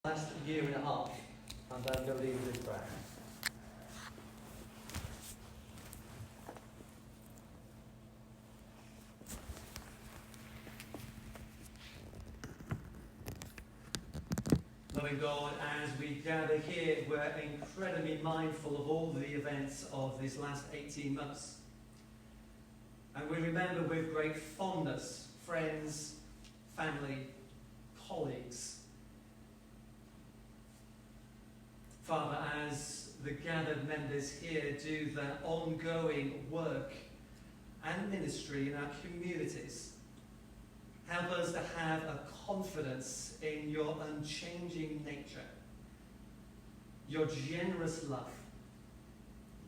Last year and a half, and I'm going to leave with prayer. Loving God, as we gather here, we're incredibly mindful of all the events of this last 18 months. And we remember with great fondness friends, family, colleagues. Father, as the gathered members here do their ongoing work and ministry in our communities, help us to have a confidence in your unchanging nature, your generous love,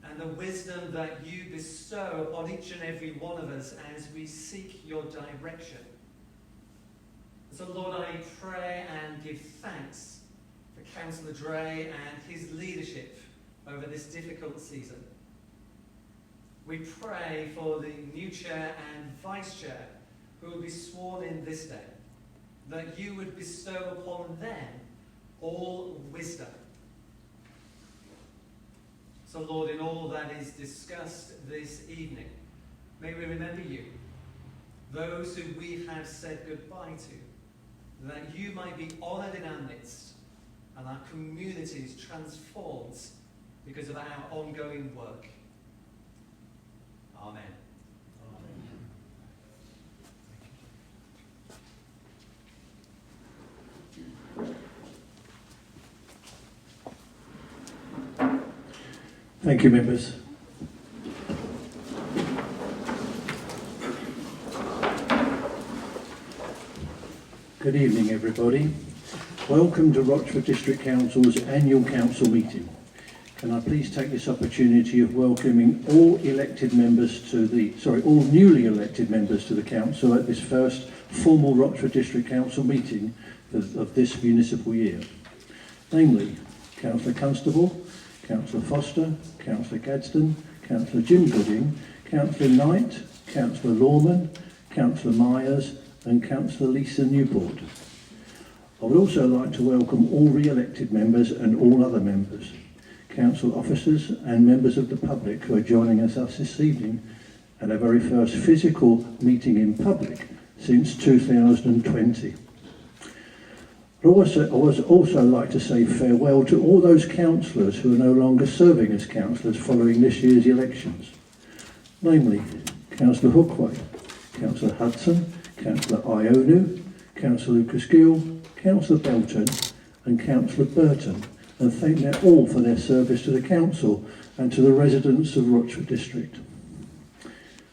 and the wisdom that you bestow upon each and every one of us as we seek your direction. So, Lord, I pray and give thanks for Councillor Dre and his leadership over this difficult season. We pray for the new chair and vice chair who will be sworn in this day, that you would bestow upon them all wisdom. So, Lord, in all that is discussed this evening, may we remember you, those who we have said goodbye to, that you might be honoured in our midst and our communities transformed because of our ongoing work. Amen. Thank you, members. Good evening, everybody. Welcome to Rochford District Council's annual council meeting. Can I please take this opportunity of welcoming all newly elected members to the council at this first formal Rochford District Council meeting of this municipal year. Namely, Councillor Constable, Councillor Foster, Councillor Gadsden, Councillor Jim Gooding, Councillor Knight, Councillor Lawman, Councillor Myers and Councillor Lisa Newport. I would also like to welcome all re-elected members and all other members, council officers and members of the public who are joining us this evening at our very first physical meeting in public since 2020. I would also like to say farewell to all those councillors who are no longer serving as councillors following this year's elections. Namely, Councillor Hookway, Councillor Hudson, Councillor Ionu, Councillor Lucas Gill, Councillor Belton and Councillor Burton, and thank them all for their service to the council and to the residents of Rochford District.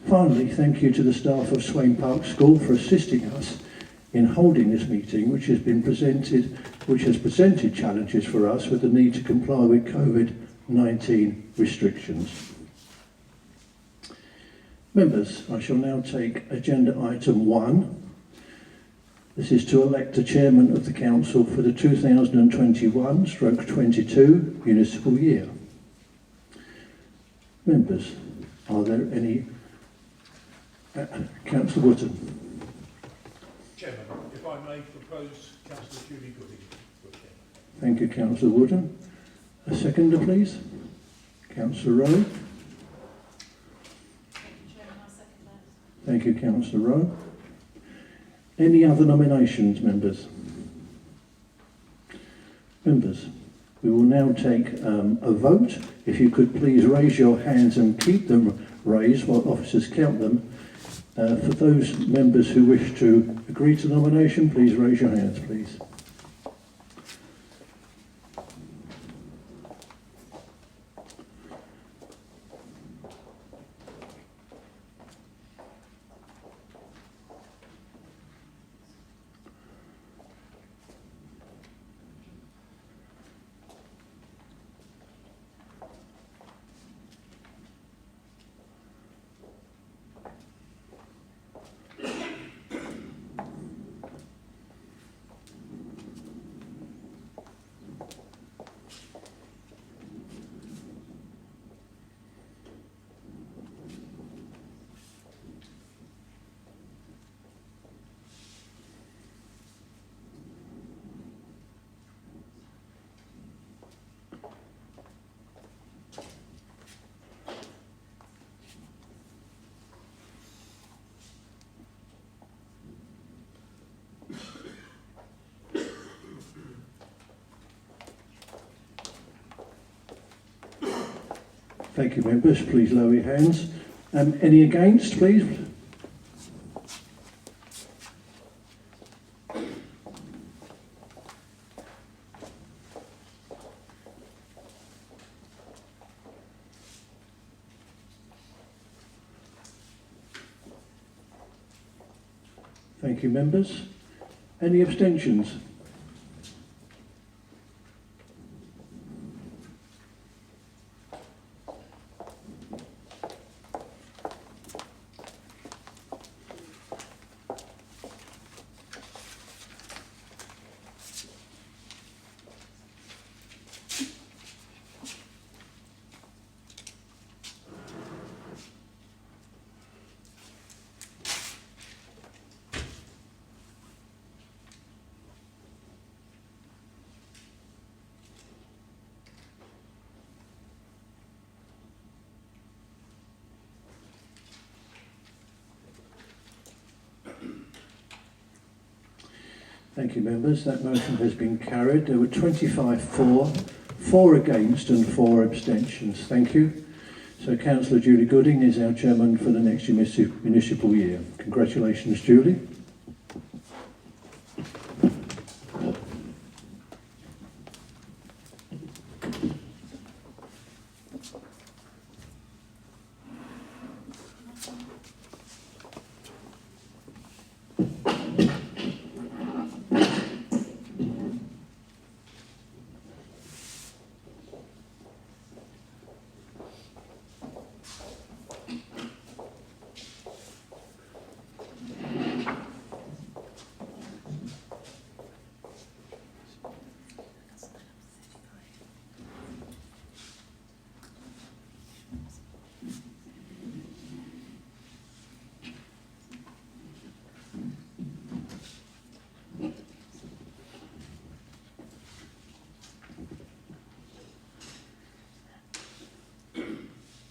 Finally, thank you to the staff of Swain Park School for assisting us in holding this meeting, which has presented challenges for us with the need to comply with COVID-19 restrictions. Members, I shall now take agenda item 1. This is to elect a chairman of the council for the 2021/22 municipal year. Members, are there any? Councillor Wootton. Chairman, if I may propose Councillor Julie Gooding. Thank you, Councillor Wootton. A seconder, please. Councillor Rowe. Thank you, Chairman. I'll second that. Thank you, Councillor Rowe. Any other nominations, members? Members, we will now take a vote. If you could please raise your hands and keep them raised while officers count them. For those members who wish to agree to the nomination, please raise your hands, please. Thank you, members. Please lower your hands. Any against, please? Thank you, members. Any abstentions? Thank you, members. That motion has been carried. There were 25 for, 4 against and 4 abstentions. Thank you. So Councillor Julie Gooding is our chairman for the next municipal year. Congratulations, Julie.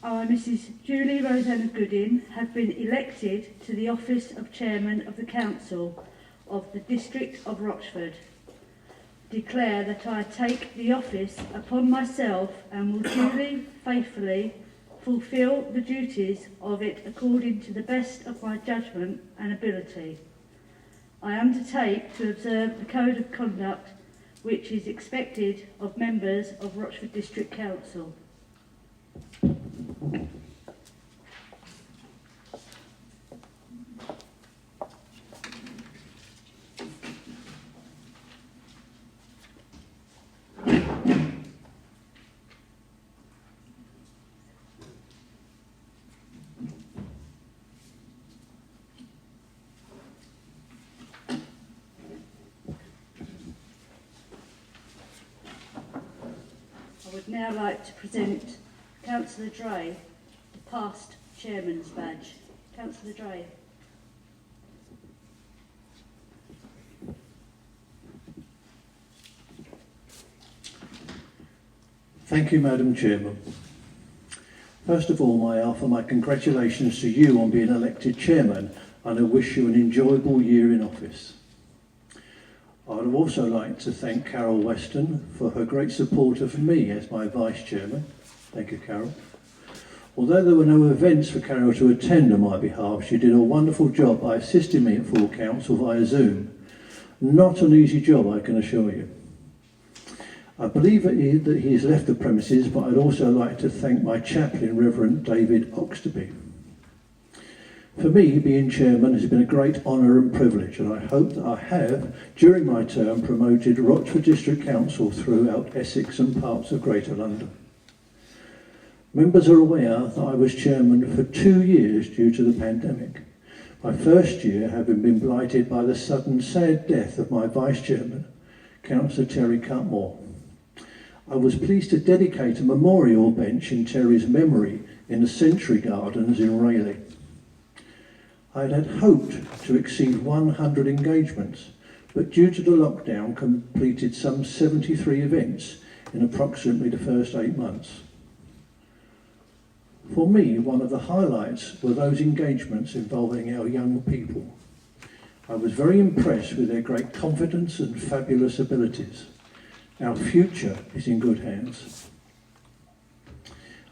I, Mrs. Julie Rosanna Goodin, have been elected to the office of Chairman of the Council of the District of Rochford. Declare that I take the office upon myself and will duly, faithfully fulfil the duties of it according to the best of my judgment and ability. I undertake to observe the Code of Conduct which is expected of members of Rochford District Council. I would now like to present Councillor Dray the past chairman's badge. Councillor Dray. Thank you, Madam Chairman. First of all, I offer my congratulations to you on being elected chairman, and I wish you an enjoyable year in office. I would also like to thank Carol Weston for her great support of me as my vice chairman. Thank you, Carol. Although there were no events for Carol to attend on my behalf, she did a wonderful job by assisting me at full council via Zoom. Not an easy job, I can assure you. I believe that he has left the premises, but I'd also like to thank my chaplain, Reverend David Oxtoby. For me, being chairman has been a great honour and privilege, and I hope that I have, during my term, promoted Rochford District Council throughout Essex and parts of Greater London. Members are aware that I was chairman for 2 years due to the pandemic. My first year having been blighted by the sudden sad death of my vice chairman, Councillor Terry Cutmore. I was pleased to dedicate a memorial bench in Terry's memory in the Century Gardens in Rayleigh. I had hoped to exceed 100 engagements, but due to the lockdown completed some 73 events in approximately the first 8 months. For me, one of the highlights were those engagements involving our young people. I was very impressed with their great confidence and fabulous abilities. Our future is in good hands.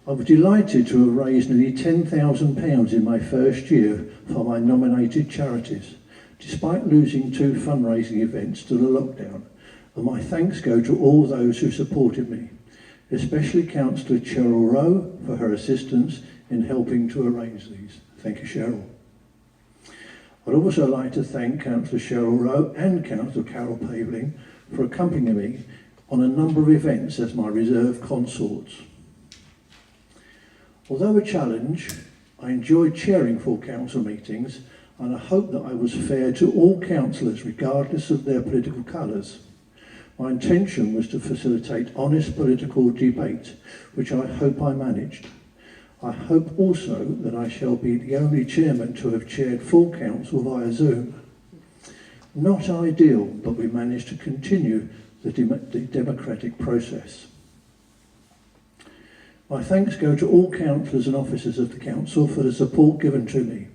I was delighted to have raised nearly £10,000 in my first year for my nominated charities, despite losing 2 fundraising events to the lockdown, and my thanks go to all those who supported me, especially Councillor Cheryl Rowe for her assistance in helping to arrange these. Thank you, Cheryl. I'd also like to thank Councillor Cheryl Rowe and Councillor Carol Paveling for accompanying me on a number of events as my reserve consorts. Although a challenge, I enjoyed chairing full council meetings, and I hope that I was fair to all councillors regardless of their political colours. My intention was to facilitate honest political debate, which I hope I managed. I hope also that I shall be the only chairman to have chaired full council via Zoom. Not ideal, but we managed to continue the democratic process. My thanks go to all councillors and officers of the council for the support given to me,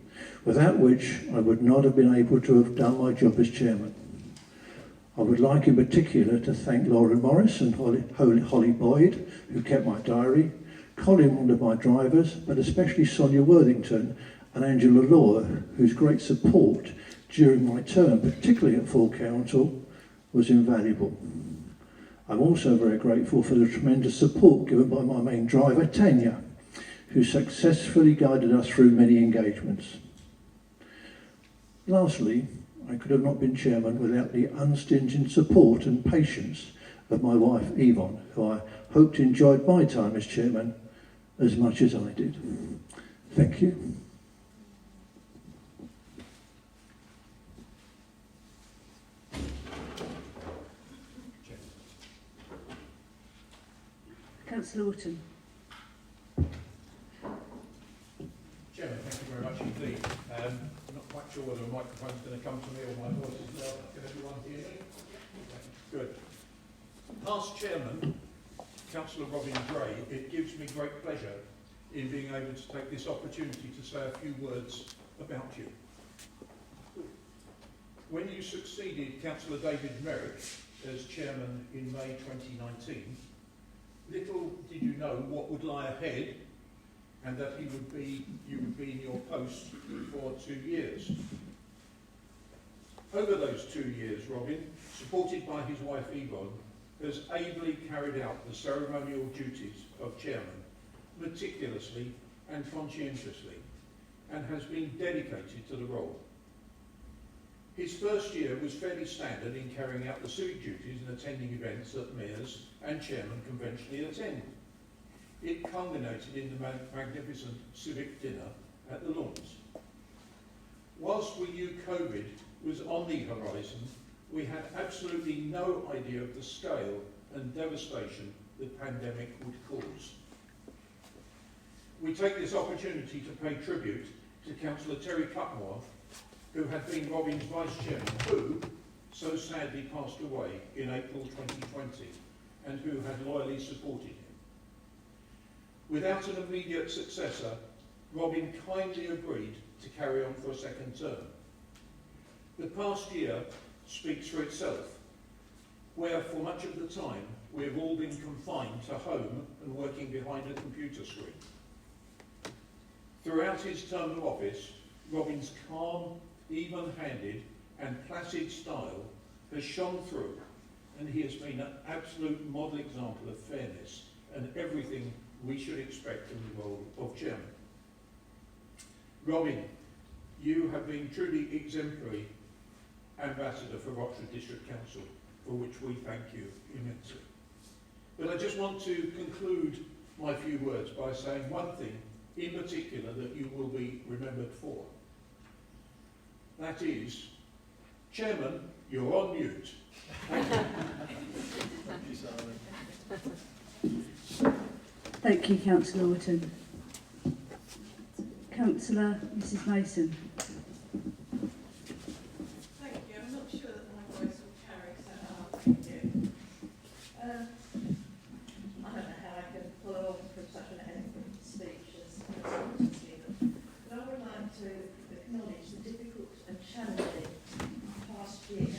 without which I would not have been able to have done my job as chairman. I would like in particular to thank Lauren Morris and Holly Boyd, who kept my diary, Colin, one of my drivers, but especially Sonia Worthington and Angela Law, whose great support during my term, particularly at full council, was invaluable. I'm also very grateful for the tremendous support given by my main driver, Tanya, who successfully guided us through many engagements. Lastly, I could have not been chairman without the unstinting support and patience of my wife, Yvonne, who I hoped enjoyed my time as chairman as much as I did. Thank you. Councillor Wotton. Chairman, thank you very much indeed. I'm not quite sure whether a microphone's going to come to me or my voice is loud. Can everyone hear me? Good. Past chairman, Councillor Robin Gray, it gives me great pleasure in being able to take this opportunity to say a few words about you. When you succeeded Councillor David Merrick as chairman in May 2019, little did you know what would lie ahead, and that you would be in your post for 2 years. Over those 2 years, Robin, supported by his wife Yvonne, has ably carried out the ceremonial duties of chairman, meticulously and conscientiously, and has been dedicated to the role. His first year was fairly standard in carrying out the civic duties and attending events that mayors and chairmen conventionally attend. It culminated in the magnificent civic dinner at the Lawns. Whilst we knew COVID was on the horizon, we had absolutely no idea of the scale and devastation the pandemic would cause. We take this opportunity to pay tribute to Councillor Terry Cutmore, who had been Robin's vice chairman, who so sadly passed away in April 2020, and who had loyally supported him. Without an immediate successor, Robin kindly agreed to carry on for a second term. The past year speaks for itself, where for much of the time we have all been confined to home and working behind a computer screen. Throughout his term of office, Robin's calm, even-handed and placid style has shone through, and he has been an absolute model example of fairness and everything we should expect in the role of chairman. Robin, you have been truly exemplary ambassador for Rochford District Council, for which we thank you immensely. But I just want to conclude my few words by saying one thing in particular that you will be remembered for. That is, Chairman, you're on mute. Thank you. Thank you, Simon. Thank you, Councillor Wotton. Councillor Mrs Mason. Thank you. I'm not sure that my voice will carry, so I'll thank you. I don't know how I can follow on from such an eloquent speech as Stephen, but I would like to acknowledge the difficult and challenging past year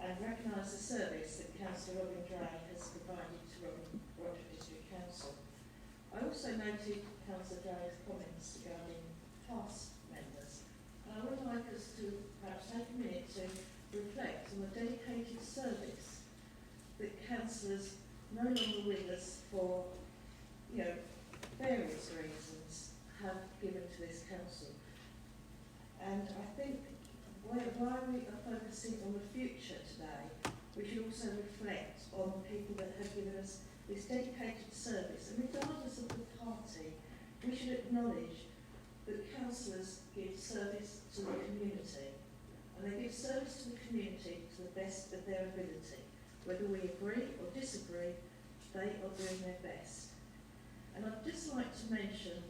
and recognise the service that Councillor Robin Gray has provided to Rochford District Council. noted Councillor Darrow's comments regarding past members. And I would like us to perhaps take a minute to reflect on the dedicated service that councillors no longer with us for, various reasons have given to this council. And I think while we are focusing on the future today, we should also reflect on the people that have given us this dedicated service. And regardless of the party, we should acknowledge that councillors give service to the community. And they give service to the community to the best of their ability. Whether we agree or disagree, they are doing their best. And I'd just like to mention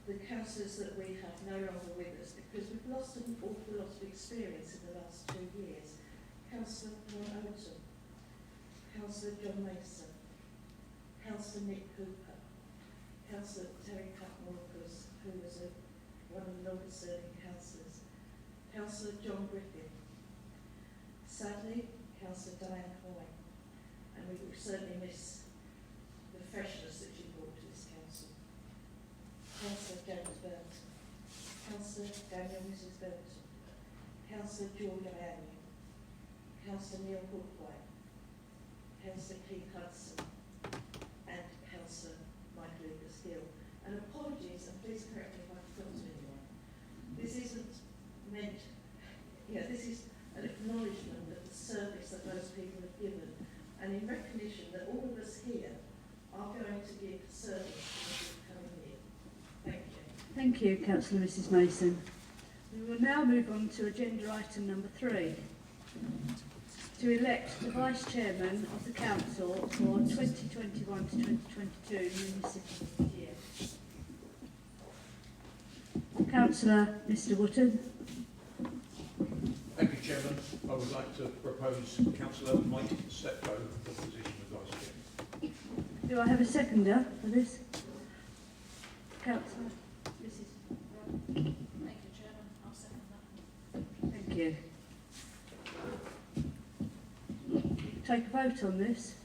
the councillors that we have no longer with us, because we've lost an awful lot of experience in the last 2 years. Councillor Ron Oldham, Councillor John Mason, Councillor Nick Cooper, Councillor Terry Patmorcus, who was one of the longest serving councillors, Councillor John Griffin, sadly, Councillor Diane Hoy, and we will certainly miss the freshness that she brought to this council. Councillor James Burton, Councillor Daniel Mrs Burton, Councillor George Ianu, Councillor Neil Hookway, Councillor Keith Hudson, and Councillor Michael Lucas Gill. And apologies, and please correct me if I've forgotten anyone. This isn't meant, this is an acknowledgement of the service that those people have given, and in recognition that all of us here are going to give service in the coming year. Thank you. Thank you, Councillor Mrs Mason. We will now move on to agenda item number 3, to elect the Vice Chairman of the Council for 2021 to 2022 municipal year. Councillor Mr Wootton. Thank you, Chairman. I would like to propose Councillor Mike Steptoe for the position of Vice Chair. Do I have a seconder for this? Councillor Mrs. Thank you, Chairman. I'll second that. Thank you. Take a vote on this.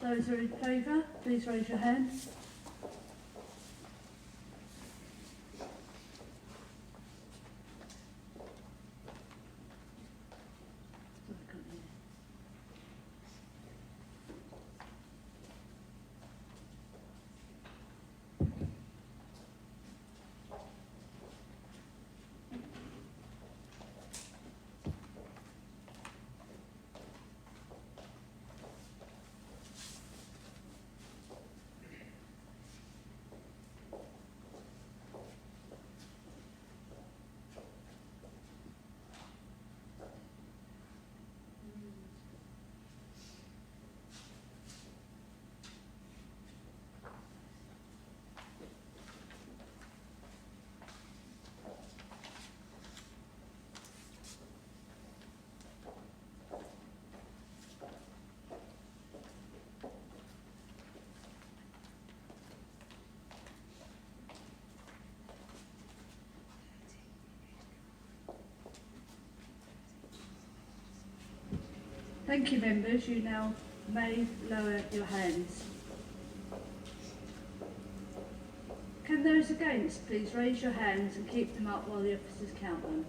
Those who are in favour, please raise your hand. Thank you, members. You now may lower your hands. Can those against please raise your hands and keep them up while the officers count them?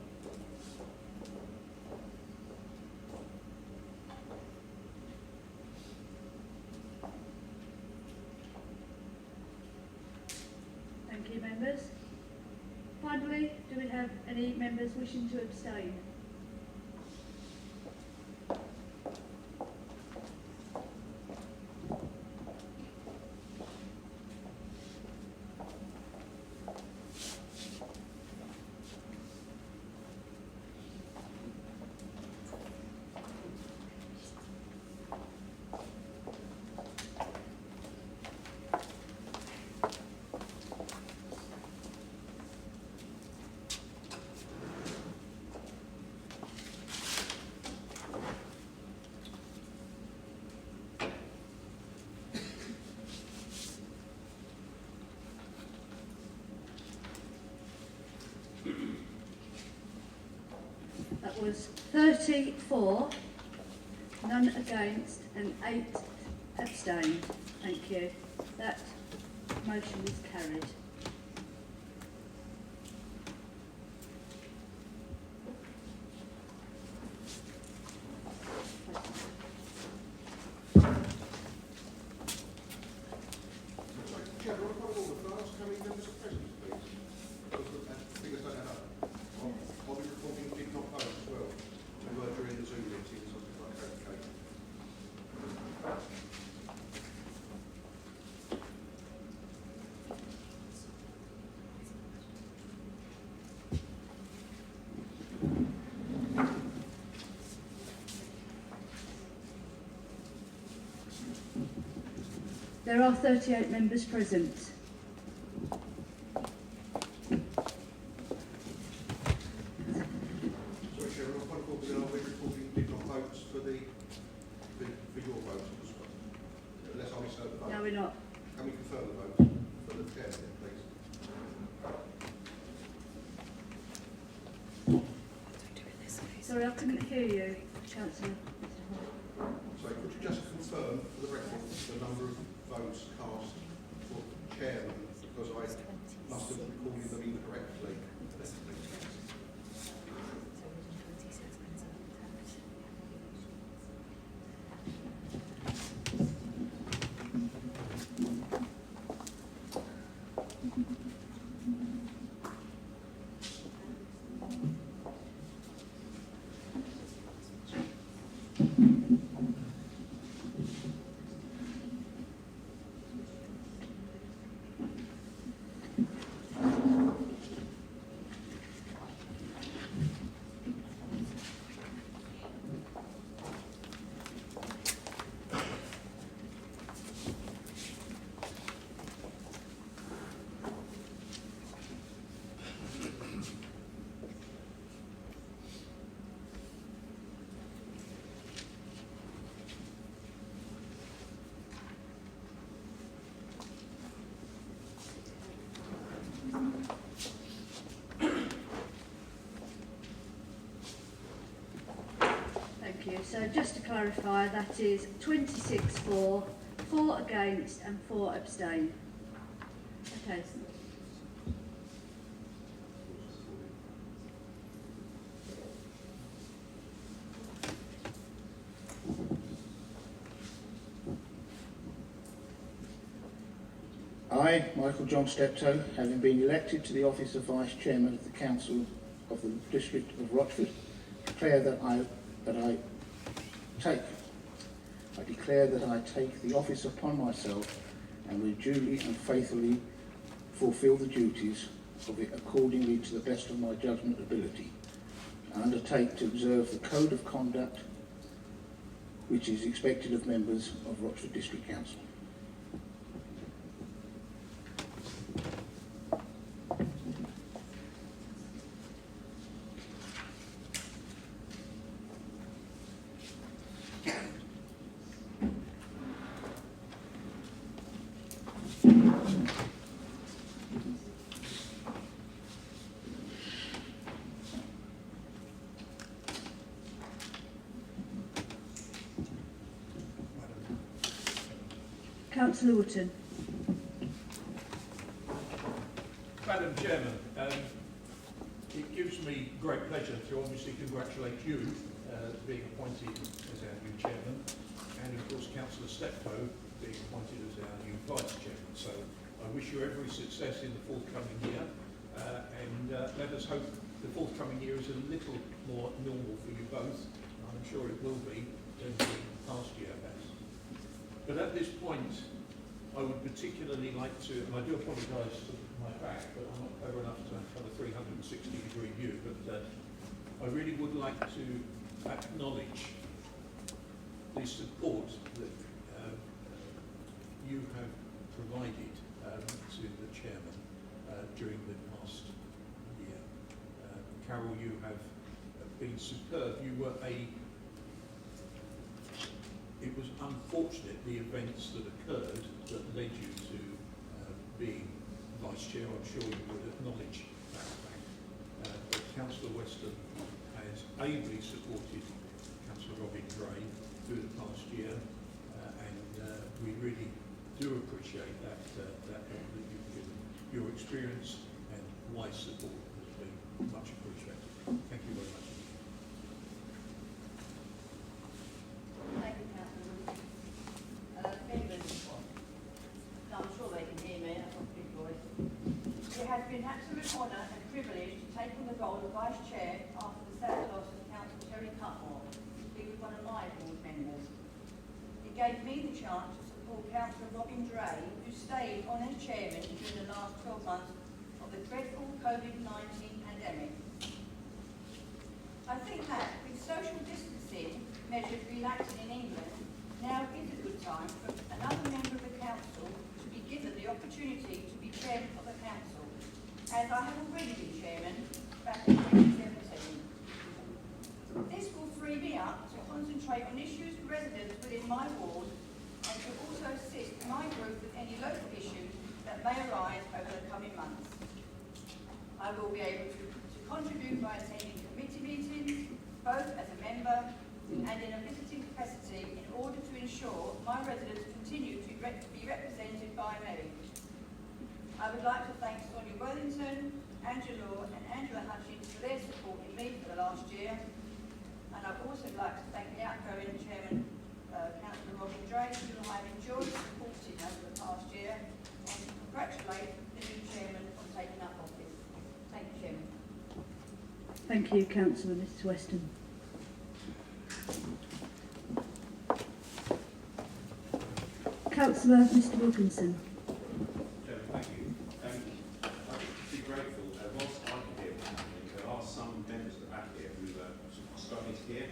Thank you, members. Finally, do we have any members wishing to abstain? was 30 for, none against and 8 abstained. Thank you. That motion is carried. Chairman, what about all the first? How many members are present, please? Figures don't add up. I'll be reporting did not vote as well. We were during the Zoom meeting, so I'd like clarification. There are 38 members present. Sorry, Chairman, on point of order, I'll be reporting did not vote for your vote as well. Unless I misheard the vote. No, we're not. Can we confirm the vote for the chair, please? Sorry, I couldn't hear you, Councillor. So could you just confirm for the record the number of votes cast for chairman, because I must have recorded them incorrectly. Thank you. So just to clarify, that is 26 for, 4 against and 4 abstain. Okay. I, Michael John Steptoe, having been elected to the office of Vice Chairman of the Council of the District of Rochford, declare that I take the office upon myself and will duly and faithfully fulfil the duties of it accordingly to the best of my judgment and ability. I undertake to observe the code of conduct which is expected of members of Rochford District Council. Councillor Wootton. Madam Chairman, it gives me great pleasure to obviously congratulate you being appointed as our new chairman, and of course Councillor Steptoe being appointed as our new vice chairman. So I wish you every success in the forthcoming year, and let us hope the forthcoming year is a little more normal for you both. I'm sure it will be than the past year has. But at this point, I would particularly like to, and I do apologise for my back, but I'm not clever enough to have a 360-degree view, but I really would like to acknowledge the support that you have provided to the chairman during the past year. Carol, you have been superb. You were it was unfortunate, the events that occurred that led you to being vice chair. I'm sure you would acknowledge that fact. But Councillor Weston has has ably supported Councillor Robin Gray through the past year, and we really do appreciate that help that you've given. Your experience and wise support has been much appreciated. Thank you very much. Thank you, Councillor. Members, I'm sure they can hear me, I've got a big voice. It has been an absolute honour and privilege to take on the role of Vice Chair after the sad loss of Councillor Terry Cutmore, who was one of my board members. It gave me the chance to support Councillor Robin Gray, who stayed on as Chairman during the last 12 months of the dreadful COVID-19 pandemic. I think that with social distancing measures relaxing in England, now is a good time for another member of the Council to be given the opportunity to be Chairman of the Council, as I have already been Chairman back in 2017. This will free me up to concentrate on issues for residents within my ward and to also assist my group with any local issues that may arise over the coming months. I will be able to contribute by attending committee meetings, both as a member and in a visiting capacity, in order to ensure my residents continue to be represented by me. I would like to thank Sonia Wellington, Angela Law and Angela Hutchins for their support in me for the last year. And I'd also like to thank the outgoing Chairman, Councillor Robin Gray, who I've enjoyed supporting over the past year, and to congratulate the new Chairman on taking up office. Thank you, Chairman. Thank you, Councillor Mrs Weston. Councillor Mr Wilkinson. Chairman, thank you. I'd be grateful, whilst I can hear what's happening, there are some members at the back here who are struggling to hear,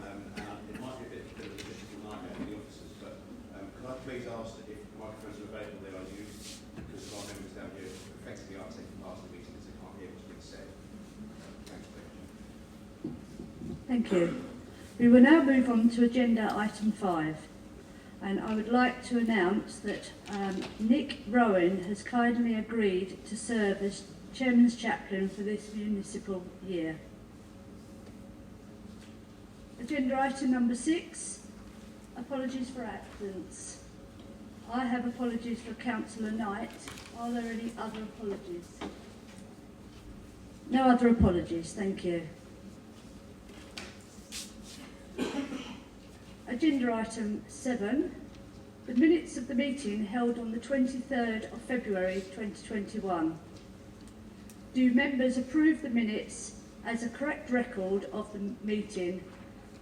and it might be a bit of a logistical nightmare for the officers, but could I please ask that if microphones are available, they are used, because our members down here effectively are taking part in the meeting because they can't hear what's being said. Thanks, Thank you. We will now move on to agenda item 5. And I would like to announce that Nick Rowan has kindly agreed to serve as Chairman's Chaplain for this municipal year. Agenda item number 6, apologies for absence. I have apologies for Councillor Knight. Are there any other apologies? No other apologies, thank you. Agenda item 7, the minutes of the meeting held on the 23rd of February 2021. Do members approve the minutes as a correct record of the meeting?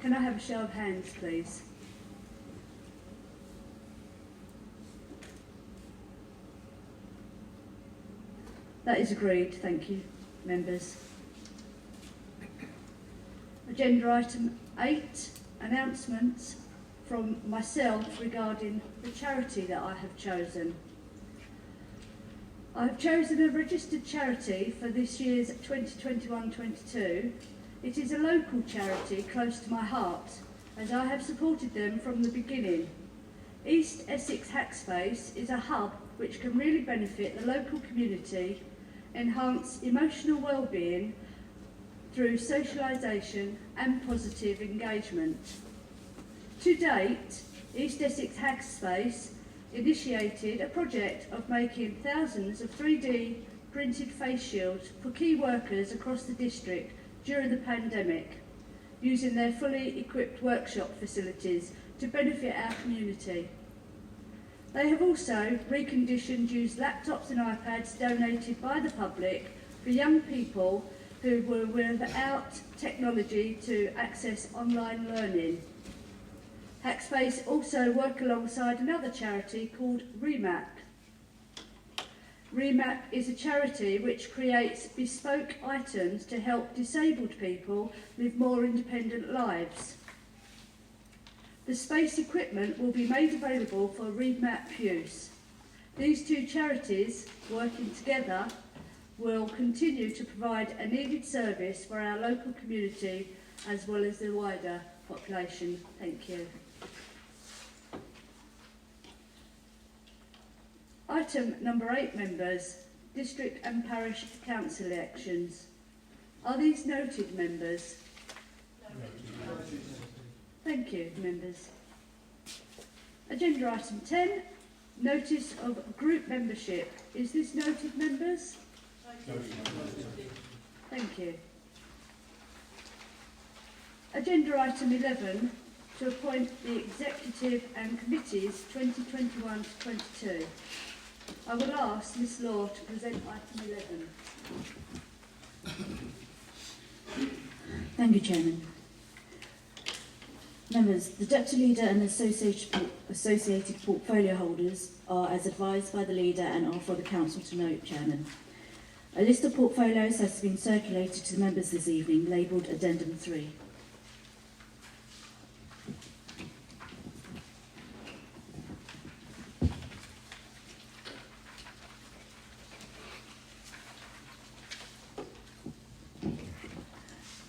Can I have a show of hands, please? That is agreed, thank you, members. Agenda item 8, announcements from myself regarding the charity that I have chosen. I have chosen a registered charity for this year's 2021-22. It is a local charity close to my heart, as I have supported them from the beginning. East Essex Hackspace is a hub which can really benefit the local community, enhance emotional well-being through socialisation and positive engagement. To date, East Essex Hackspace initiated a project of making thousands of 3D printed face shields for key workers across the district during the pandemic, using their fully equipped workshop facilities to benefit our community. They have also reconditioned used laptops and iPads donated by the public for young people who were without technology to access online learning. Hackspace also work alongside another charity called Remap. Remap is a charity which creates bespoke items to help disabled people live more independent lives. The space equipment will be made available for Remap use. These two charities, working together, will continue to provide a needed service for our local community as well as the wider population. Thank you. Item number 8, members, District and Parish Council elections. Are these noted, members? Thank you, members. Agenda item 10, notice of group membership. Is this noted, members? Thank you. Agenda item 11, to appoint the executive and committees 2021 to 22. I will ask Miss Law to present item 11. Thank you, Chairman. Members, the Deputy Leader and associated portfolio holders are as advised by the Leader and are for the Council to note, Chairman. A list of portfolios has been circulated to the members this evening, labelled Addendum 3.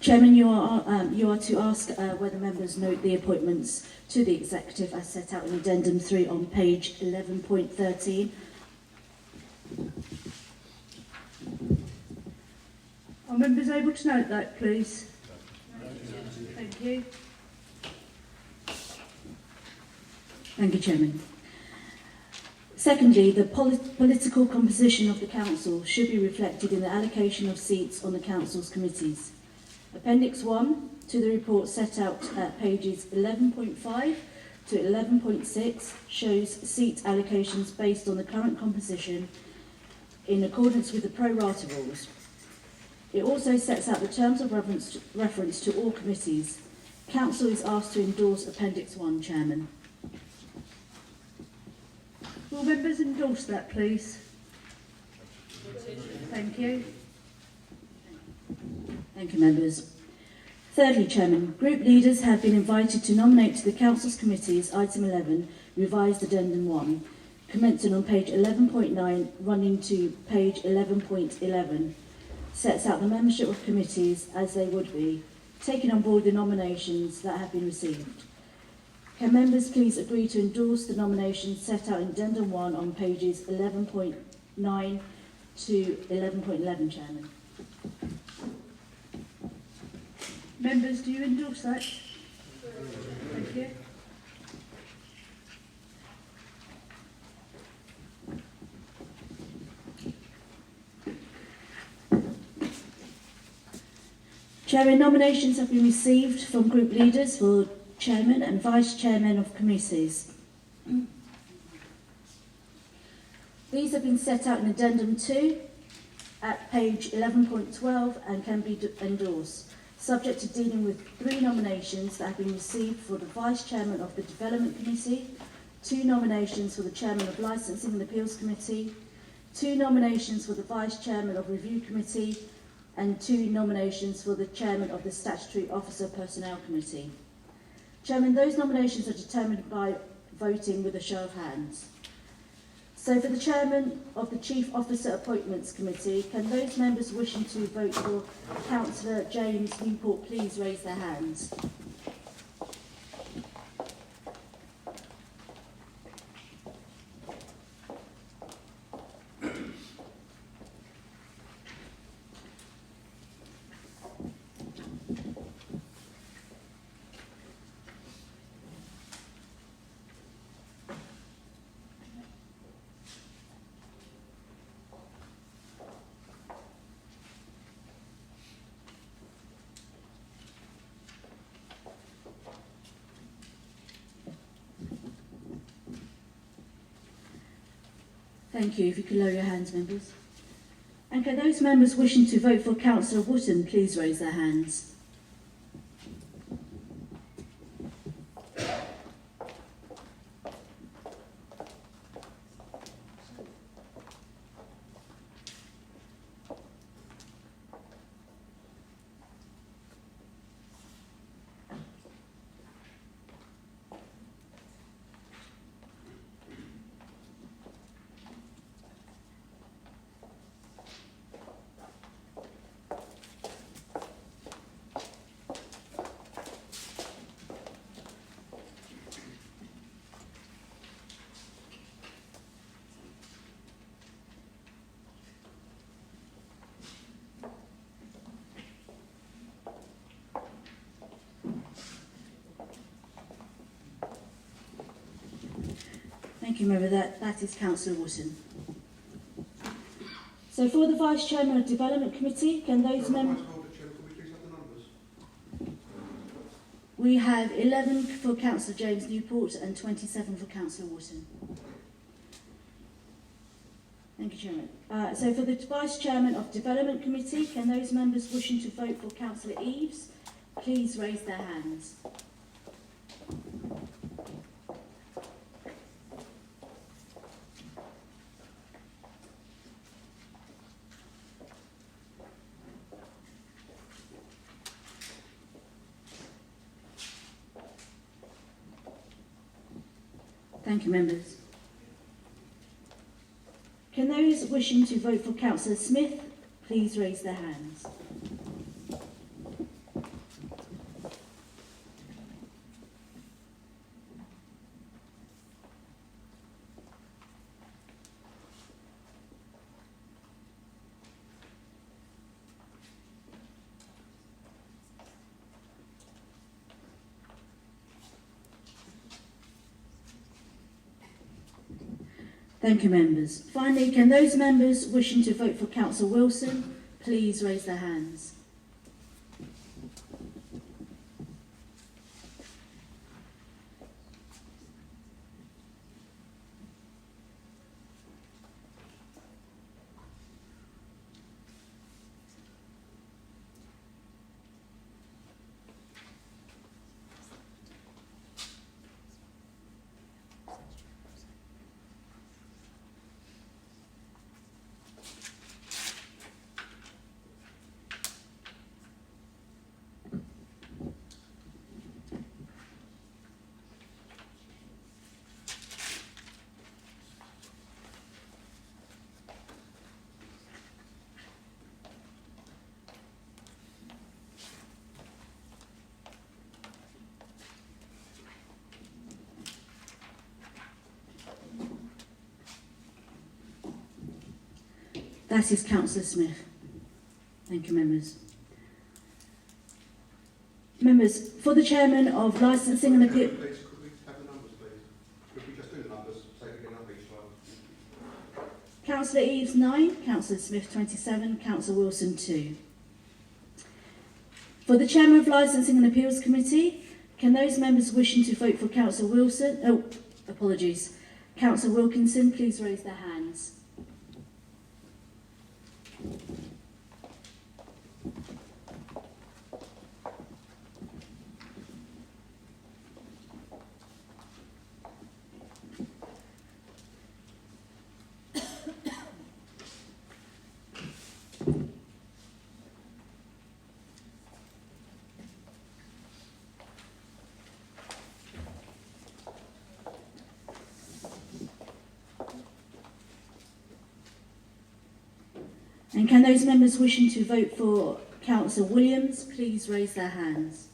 Chairman, you are to ask whether members note the appointments to the executive as set out in Addendum 3 on page 11.13. Are members able to note that, please? Thank you. Thank you, Chairman. Secondly, the political composition of the Council should be reflected in the allocation of seats on the Council's committees. Appendix 1 to the report set out at pages 11.5 to 11.6 shows seat allocations based on the current composition in accordance with the pro rata rules. It also sets out the terms of reference to all committees. Council is asked to endorse Appendix 1, Chairman. Will members endorse that, please? Thank you. Thank you, members. Thirdly, Chairman, group leaders have been invited to nominate to the Council's committees item 11, revised Addendum 1, commencing on page 11.9, running to page 11.11, sets out the membership of committees as they would be, taking on board the nominations that have been received. Can members please agree to endorse the nominations set out in Addendum 1 on pages 11.9 to 11.11, Chairman? Members, do you endorse that? Thank you. Chairman, nominations have been received from group leaders for Chairman and Vice Chairman of committees. These have been set out in Addendum 2 at page 11.12 and can be endorsed, subject to dealing with 3 nominations that have been received for the Vice Chairman of the Development Committee, 2 nominations for the Chairman of Licensing and Appeals Committee, 2 nominations for the Vice Chairman of Review Committee, and 2 nominations for the Chairman of the Statutory Officer Personnel Committee. Chairman, those nominations are determined by voting with a show of hands. So for the Chairman of the Chief Officer Appointments Committee, can those members wishing to vote for Councillor James Newport please raise their hands? Thank you. If you could lower your hands, members. And can those members wishing to vote for Councillor Wootton please raise their hands? Thank you, Member. That is Councillor Wotton. So for the Vice Chairman of Development Committee, can those members... We have 11 for Councillor James Newport and 27 for Councillor Wotton. Thank you, Chairman. So for the Vice Chairman of Development Committee, can those members wishing to vote for Councillor Eves please raise their hands? Thank you, members. Can those wishing to vote for Councillor Smith please raise their hands? Thank you, members. Finally, can those members wishing to vote for Councillor Wilson please raise their hands? That is Councillor Smith. Thank you, members. Members, for the Chairman of Licensing and Appeal... Please, could we have the numbers, please? Could we just do the numbers, say it again up each time? Councillor Eves 9, Councillor Smith 27, Councillor Wilson 2. For the Chairman of Licensing and Appeals Committee, can those members wishing to vote for Councillor Wilson... Councillor Wilkinson, please raise their hands. And can those members wishing to vote for Councillor Williams please raise their hands?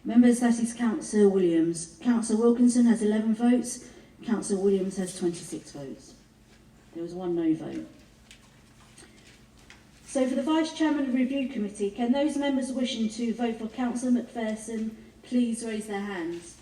Members, that is Councillor Williams. Councillor Wilkinson has 11 votes. Councillor Williams has 26 votes. There was one no vote. So for the Vice Chairman of the Review Committee, can those members wishing to vote for Councillor McPherson please raise their hands?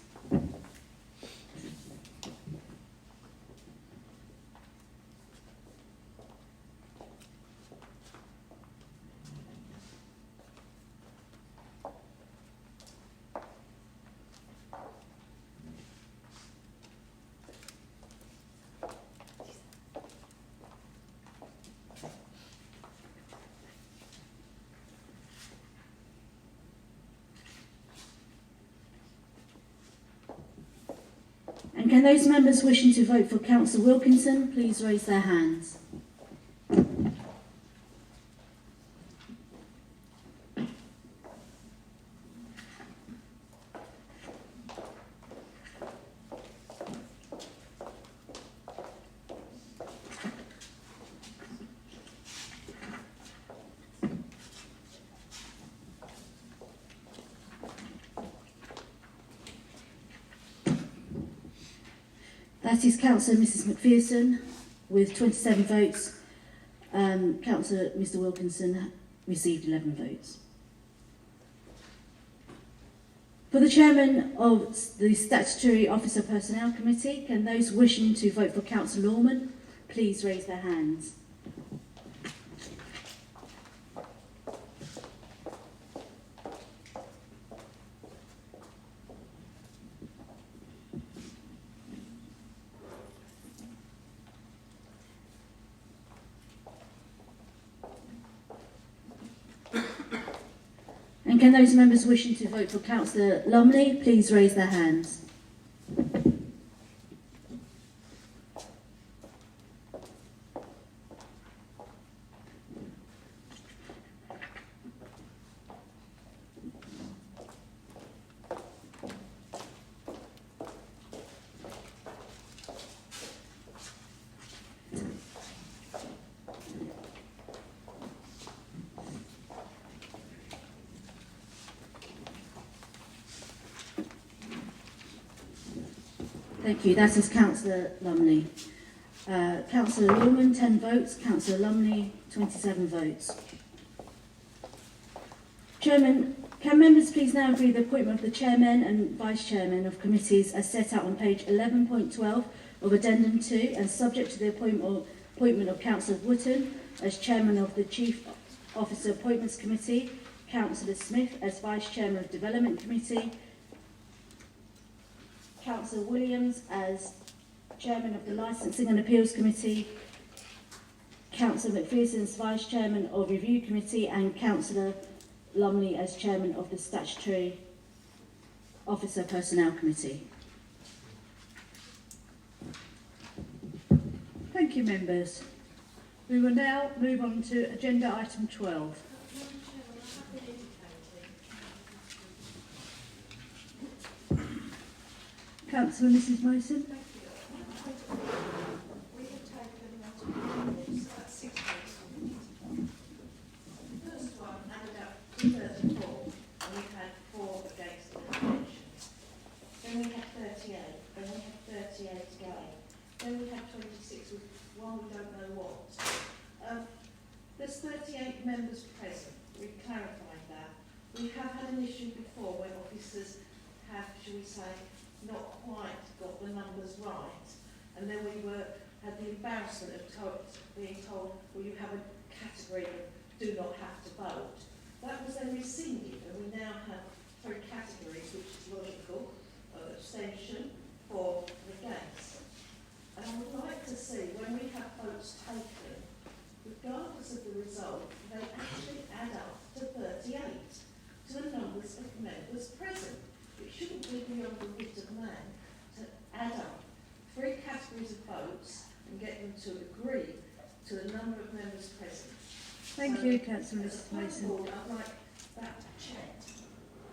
can those members wishing to vote for Councillor Wilkinson please raise their hands? That is Councillor Mrs Macpherson with 27 votes. Councillor Mr Wilkinson received 11 votes. For the Chairman of the Statutory Officer Personnel Committee, can those wishing to vote for Councillor Norman please raise their hands? And can those members wishing to vote for Councillor Lumley please raise their hands? Thank you. That is Councillor Lumley. Councillor Norman, 10 votes. Councillor Lumley, 27 votes. Chairman, can members please now agree the appointment of the chairman and vice chairman of committees as set out on page 11.12 of Addendum 2 and subject to the appointment of Councillor Wootton as chairman of the Chief Officer Appointments Committee, Councillor Smith as vice chairman of Development Committee, Councillor Williams as Chairman of the Licensing and Appeals Committee, Councillor Macpherson as Vice Chairman of Review Committee and Councillor Lumley as Chairman of the Statutory Officer Personnel Committee. Thank you, members. We will now move on to agenda item 12. Councillor Mrs Mason. We have taken about 6 votes. The first one added up to 34, and we had 4 against the nominations. Then we had 38, then we had 38 again. Then we had 26 with one we don't know what. There's 38 members present. We've clarified that. We have had an issue before when officers have, shall we say, not quite got the numbers right, and then we had the embarrassment of being told, well, you have a category of do not have to vote. That was then rescinded, and we now have 3 categories, which is logical, abstention, for, and against. And I would like to see, when we have votes taken, regardless of the result, they actually add up to 38, to the numbers of members present. It shouldn't be beyond the wit of man to add up 3 categories of votes and get them to agree to the number of members present. Thank you, Councillor Mrs Mason. I'd like that checked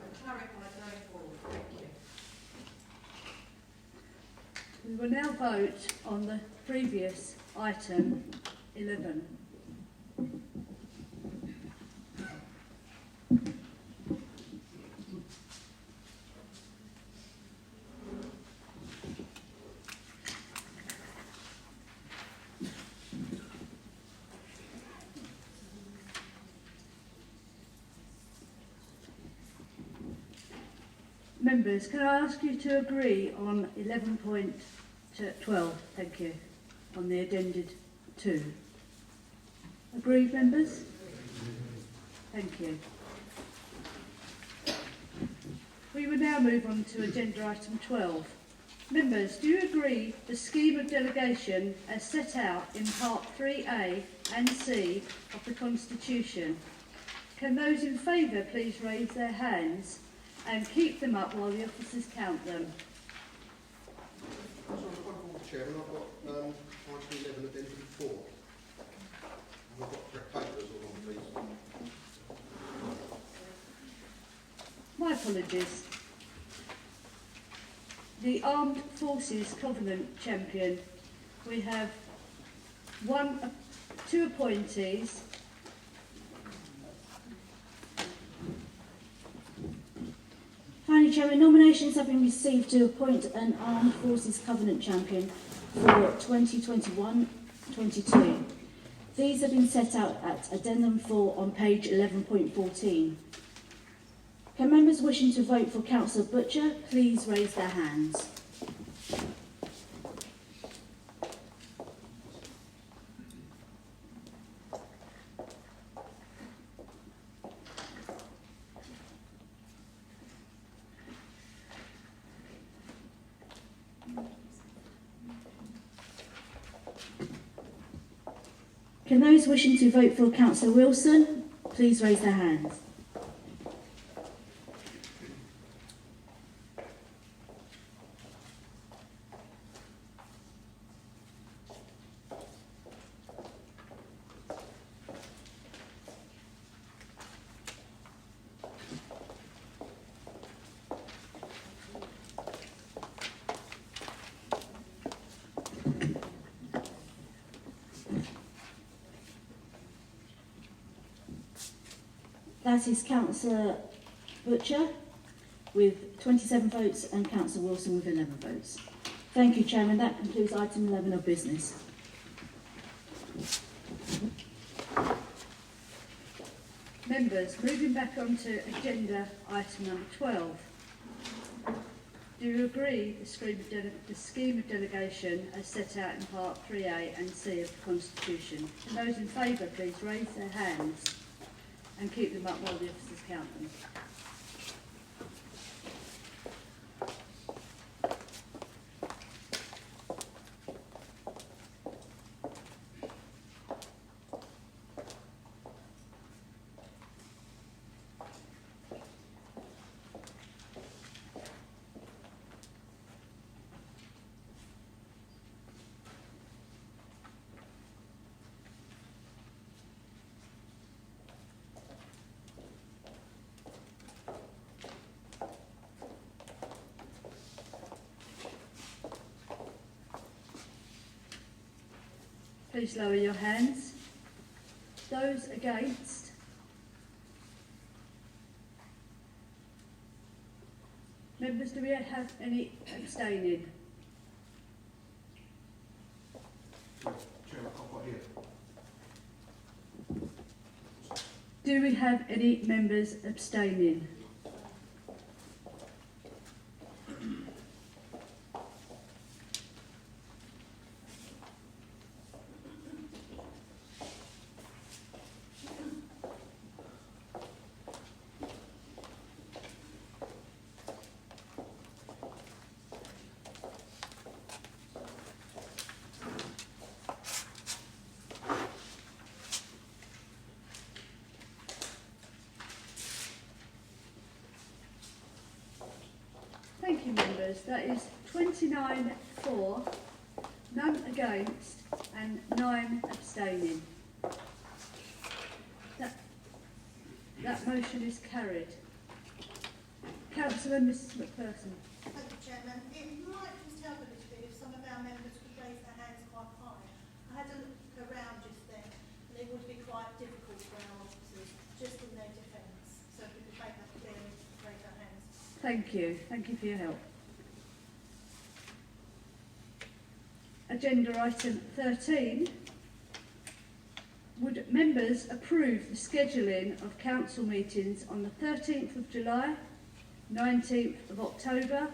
and clarified going forward. Thank you. We will now vote on the previous item 11. Members, can I ask you to agree on 11.12, thank you, on the addended 2? Agreed, members? Thank you. We will now move on to agenda item 12. Members, do you agree the scheme of delegation as set out in part 3A and C of the Constitution? Can those in favour please raise their hands and keep them up while the officers count them? Chairman, I've got item 11 addendum 4. And I've got correct papers all on, please. My apologies. The Armed Forces Covenant Champion. We have two appointees. Finally, Chairman, nominations have been received to appoint an Armed Forces Covenant Champion for 2021-22. These have been set out at Addendum 4 on page 11.14. Can members wishing to vote for Councillor Butcher please raise their hands? Can those wishing to vote for Councillor Wilson please raise their hands? That is Councillor Butcher with 27 votes and Councillor Wilson with 11 votes. Thank you, Chairman. That concludes item 11 of business. Members, moving back on to agenda item number 12. Do you agree the scheme of delegation as set out in part 3A and C of the Constitution? And those in favour, please raise their hands and keep them up while the officers count them. Please lower your hands. Those against? Members, do we have any abstaining? Chairman, I can't quite hear. Do we have any members abstaining? Thank you, members. That is 29 for, none against and 9 abstaining. That motion is carried. Councillor Mrs McPherson. Thank you, Chairman. It might just help a little bit if some of our members could raise their hands quite high. I had a look around just then, and it would be quite difficult for our officers, just in their defence. So if we could make that clear and raise our hands. Thank you. Thank you for your help. Agenda item 13. Would members approve the scheduling of council meetings on the 13th of July, 19th of October,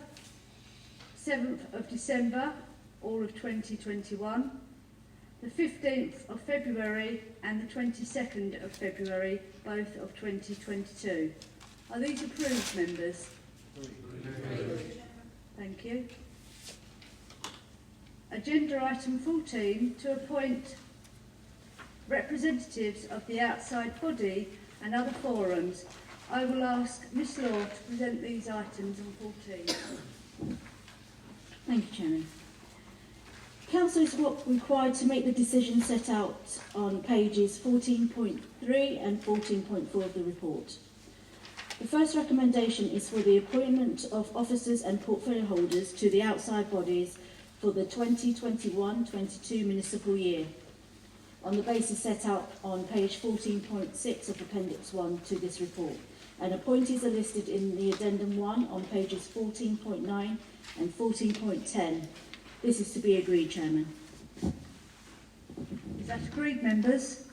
7th of December, all of 2021, the 15th of February and the 22nd of February, both of 2022? Are these approved, members? Thank you. Agenda item 14, to appoint representatives of the outside body and other forums. I will ask Miss Law to present these items on 14. Thank you, Chairman. Council is required to make the decision set out on pages 14.3 and 14.4 of the report. The first recommendation is for the appointment of officers and portfolio holders to the outside bodies for the 2021-22 municipal year, on the basis set out on page 14.6 of Appendix 1 to this report. And appointees are listed in the Addendum 1 on pages 14.9 and 14.10. This is to be agreed, Chairman. Is that agreed, members?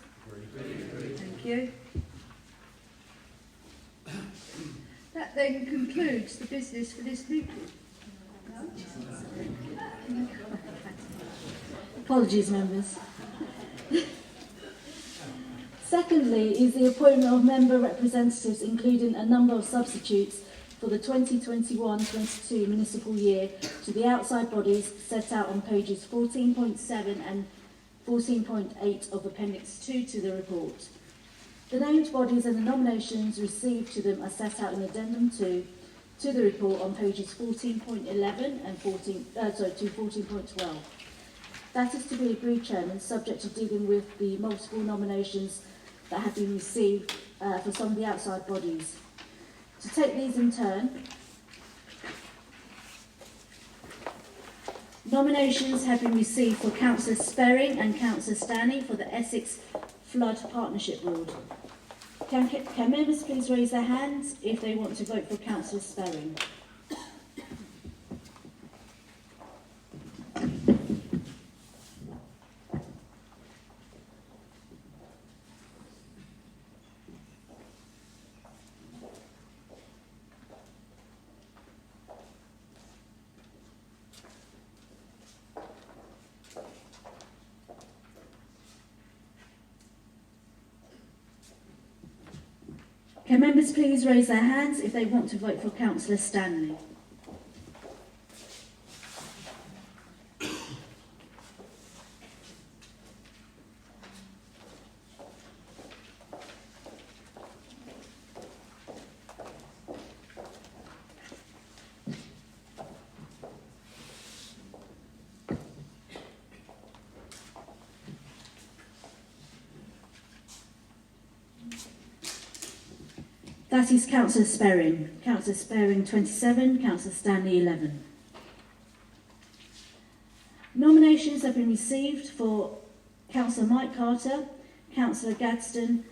Agreed. Thank you. That then concludes the business for this meeting. Apologies, members. Secondly is the appointment of member representatives, including a number of substitutes for the 2021-22 municipal year to the outside bodies set out on pages 14.7 and 14.8 of Appendix 2 to the report. The named bodies and the nominations received to them are set out in Addendum 2 to the report on pages 14.11 and 14.12. That is to be agreed, Chairman, subject to dealing with the multiple nominations that have been received for some of the outside bodies. To take these in turn, nominations have been received for Councillor Sperring and Councillor Stanley for the Essex Flood Partnership Board. Can members please raise their hands if they want to vote for Councillor Sperring? Can members please raise their hands if they want to vote for Councillor Stanley? That is Councillor Sperring. Councillor Sperring 27, Councillor Stanley 11. Nominations have been received for Councillor Mike Carter, Councillor Gadsden,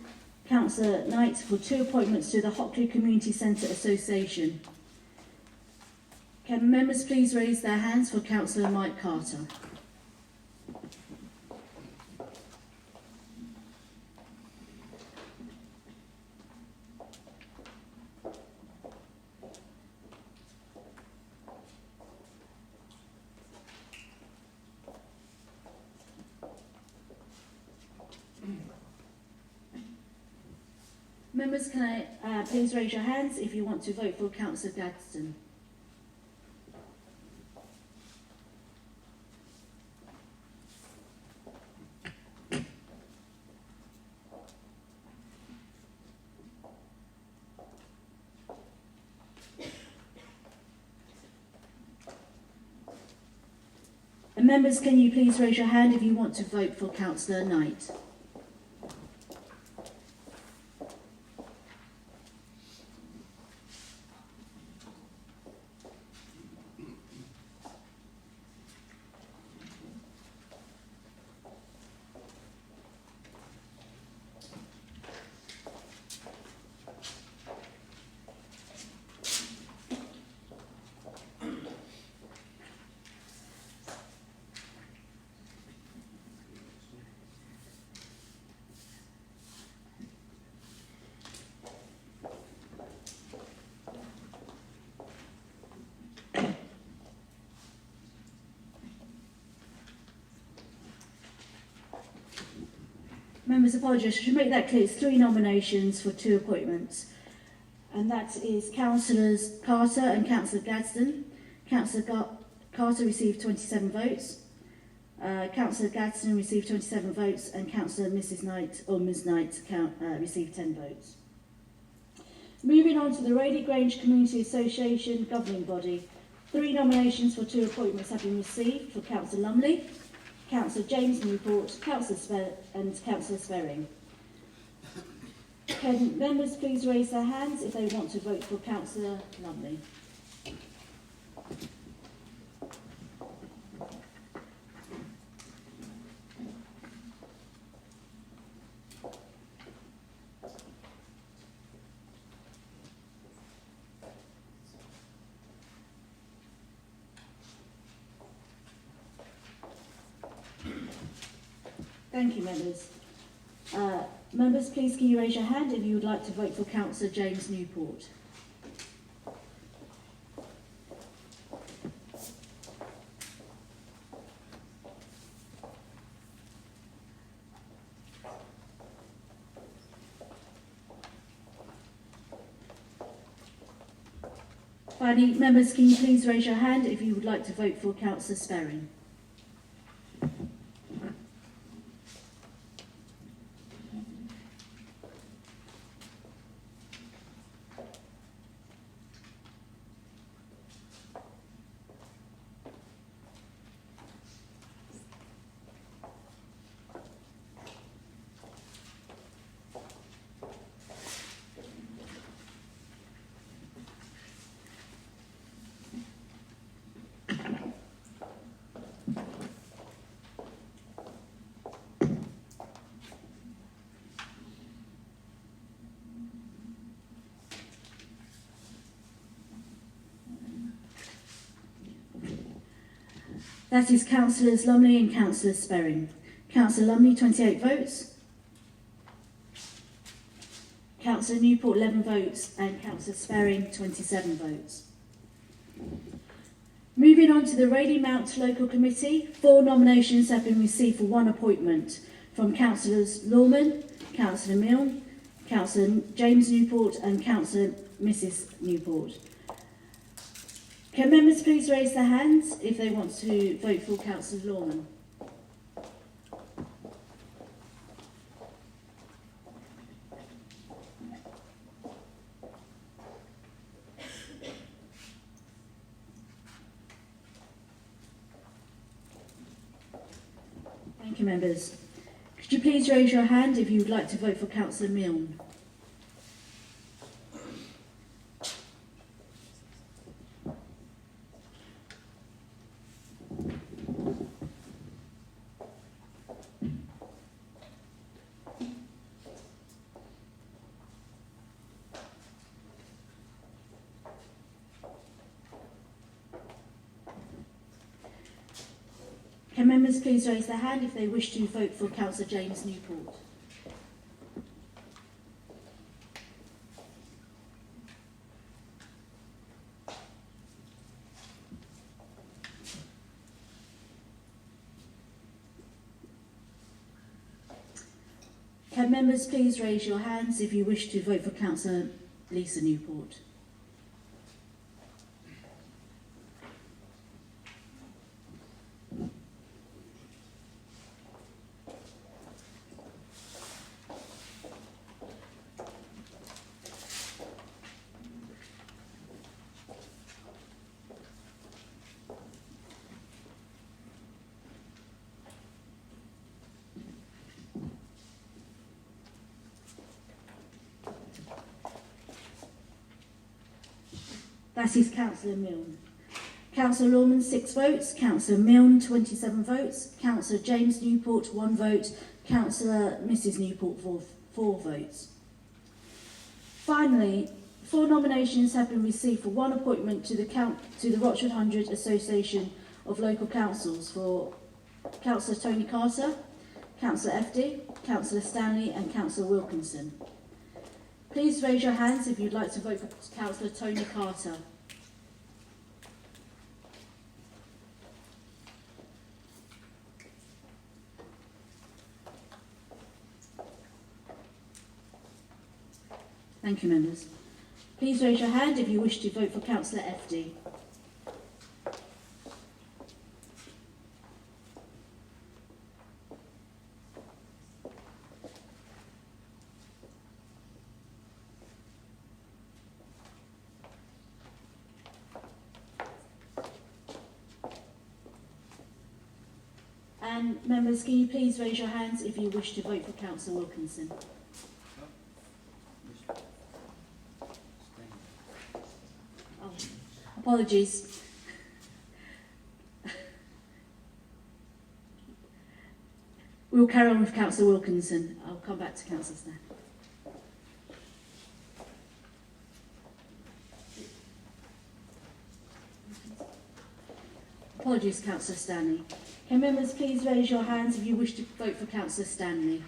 Councillor Knight for 2 appointments to the Hockley Community Centre Association. Can members please raise their hands for Councillor Mike Carter? Members, can I please raise your hands if you want to vote for Councillor Gadsden? And members, can you please raise your hand if you want to vote for Councillor Knight? Members, apologies, I should make that clear. It's 3 nominations for 2 appointments. And that is Councillors Carter and Councillor Gadsden. Councillor Carter received 27 votes. Councillor Gadsden received 27 votes, and Councillor Mrs. Knight, or Ms. Knight, received 10 votes. Moving on to the Raleigh Grange Community Association governing body. 3 nominations for 2 appointments have been received for Councillor Lumley, Councillor James Newport, and Councillor Sperring. Can members please raise their hands if they want to vote for Councillor Lumley? Thank you, members. Members, please can you raise your hand if you would like to vote for Councillor James Newport? Finally, members, can you please raise your hand if you would like to vote for Councillor Sperring? That is Councillors Lumley and Councillor Sperring. Councillor Lumley, 28 votes. Councillor Newport, 11 votes. And Councillor Sperring, 27 votes. Moving on to the Rayleigh Mount Local Committee, 4 nominations have been received for 1 appointment from Councillors Lawman, Councillor Milne, Councillor James Newport and Councillor Mrs Newport. Can members please raise their hands if they want to vote for Councillor Lawman? Thank you, members. Could you please raise your hand if you would like to vote for Councillor Milne? Can members please raise their hand if they wish to vote for Councillor James Newport? Can members please raise your hands if you wish to vote for Councillor Lisa Newport? That is Councillor Milne. Councillor Lawman, 6 votes. Councillor Milne, 27 votes. Councillor James Newport, 1 vote. Councillor Mrs Newport, 4 votes. Finally, 4 nominations have been received for 1 appointment to the Rochford 100 Association of Local Councils for Councillor Tony Carter, Councillor FD, Councillor Stanley and Councillor Wilkinson. Please raise your hands if you'd like to vote for Councillor Tony Carter. Thank you, members. Please raise your hand if you wish to vote for Councillor FD. And members, can you please raise your hands if you wish to vote for Councillor Wilkinson? Oh, apologies. We'll carry on with Councillor Wilkinson. I'll come back to Councillor Stan. Apologies, Councillor Stanley. Can members please raise your hands if you wish to vote for Councillor Stanley?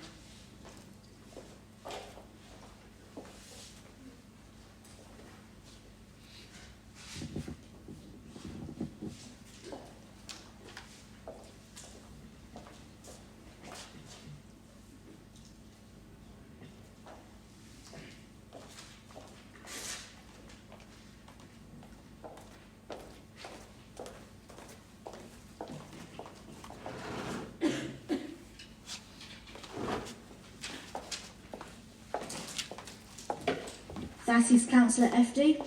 That is Councillor FD.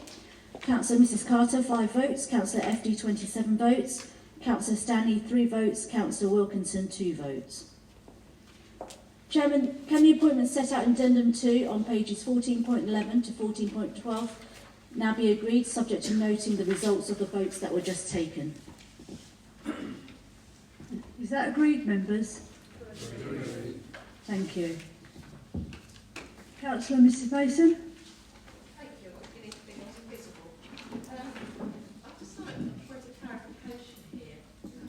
Councillor Mrs Carter, 5 votes. Councillor FD, 27 votes. Councillor Stanley, 3 votes. Councillor Wilkinson, 2 votes. Chairman, can the appointments set out in Addendum 2 on pages 14.11 to 14.12 now be agreed, subject to noting the results of the votes that were just taken? Is that agreed, members? Agreed. Thank you. Councillor Mrs Mason? Thank you. I'm beginning to think I was invisible. I'd just like a point of clarification here.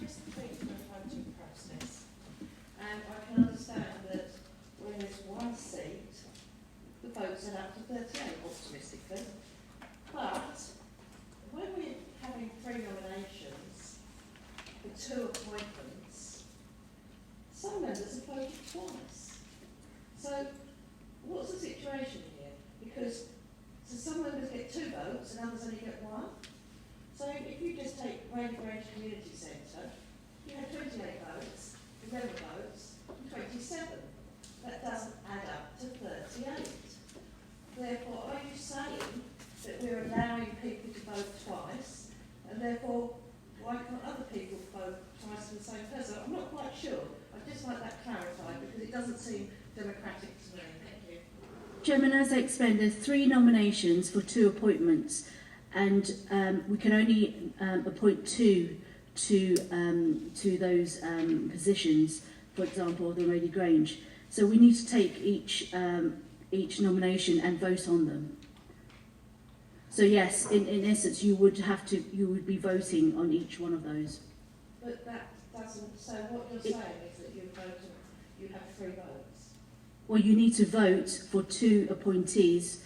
Just think of the voting process. And I can understand that when there's one seat, the votes are up to 38, optimistically. But when we're having 3 nominations for 2 appointments, some members have voted twice. So what's the situation here? Because some members get 2 votes and others only get 1. So if you just take Range Community Centre, you have 28 votes, 11 votes, and 27. That doesn't add up to 38. Therefore, are you saying that we're allowing people to vote twice, and therefore why can't other people vote twice for the same person? I'm not quite sure. I'd just like that clarified because it doesn't seem democratic to me. Thank you. Chairman, as I explained, there's 3 nominations for 2 appointments, and we can only appoint 2 to those positions, for example, the Rady Grange. So we need to take each nomination and vote on them. So yes, in essence, you would be voting on each one of those. But that doesn't. So what you're saying is that you have 3 votes. Well, you need to vote for 2 appointees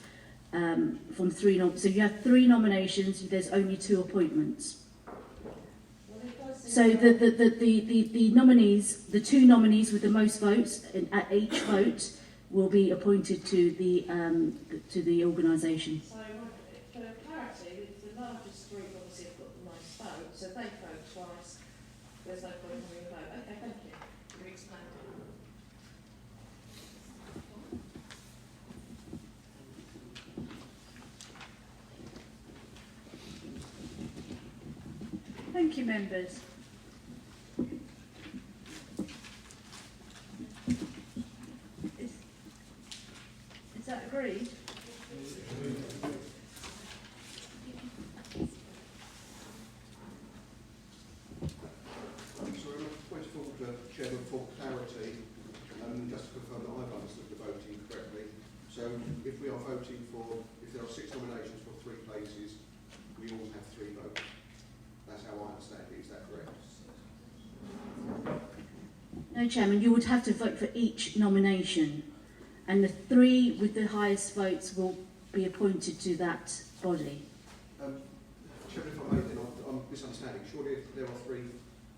from 3. So you have 3 nominations. There's only 2 appointments. Well, it does seem So the nominees, the 2 nominees with the most votes at each vote, will be appointed to the organisation. So for clarity, the largest group obviously have got the most votes. So if they vote twice, there's no point in having a vote. Okay, thank you. You explained it. Thank you, members. Is that agreed? So I'm point forward, Chairman, for clarity, just to confirm that I've understood the voting correctly. So if we are voting for, if there are 6 nominations for 3 places, we all have 3 votes. That's how I understand it. Is that correct? No, Chairman, you would have to vote for each nomination, and the 3 with the highest votes will be appointed to that body. Chairman, if I may, then I'm misunderstanding. Surely if there are 3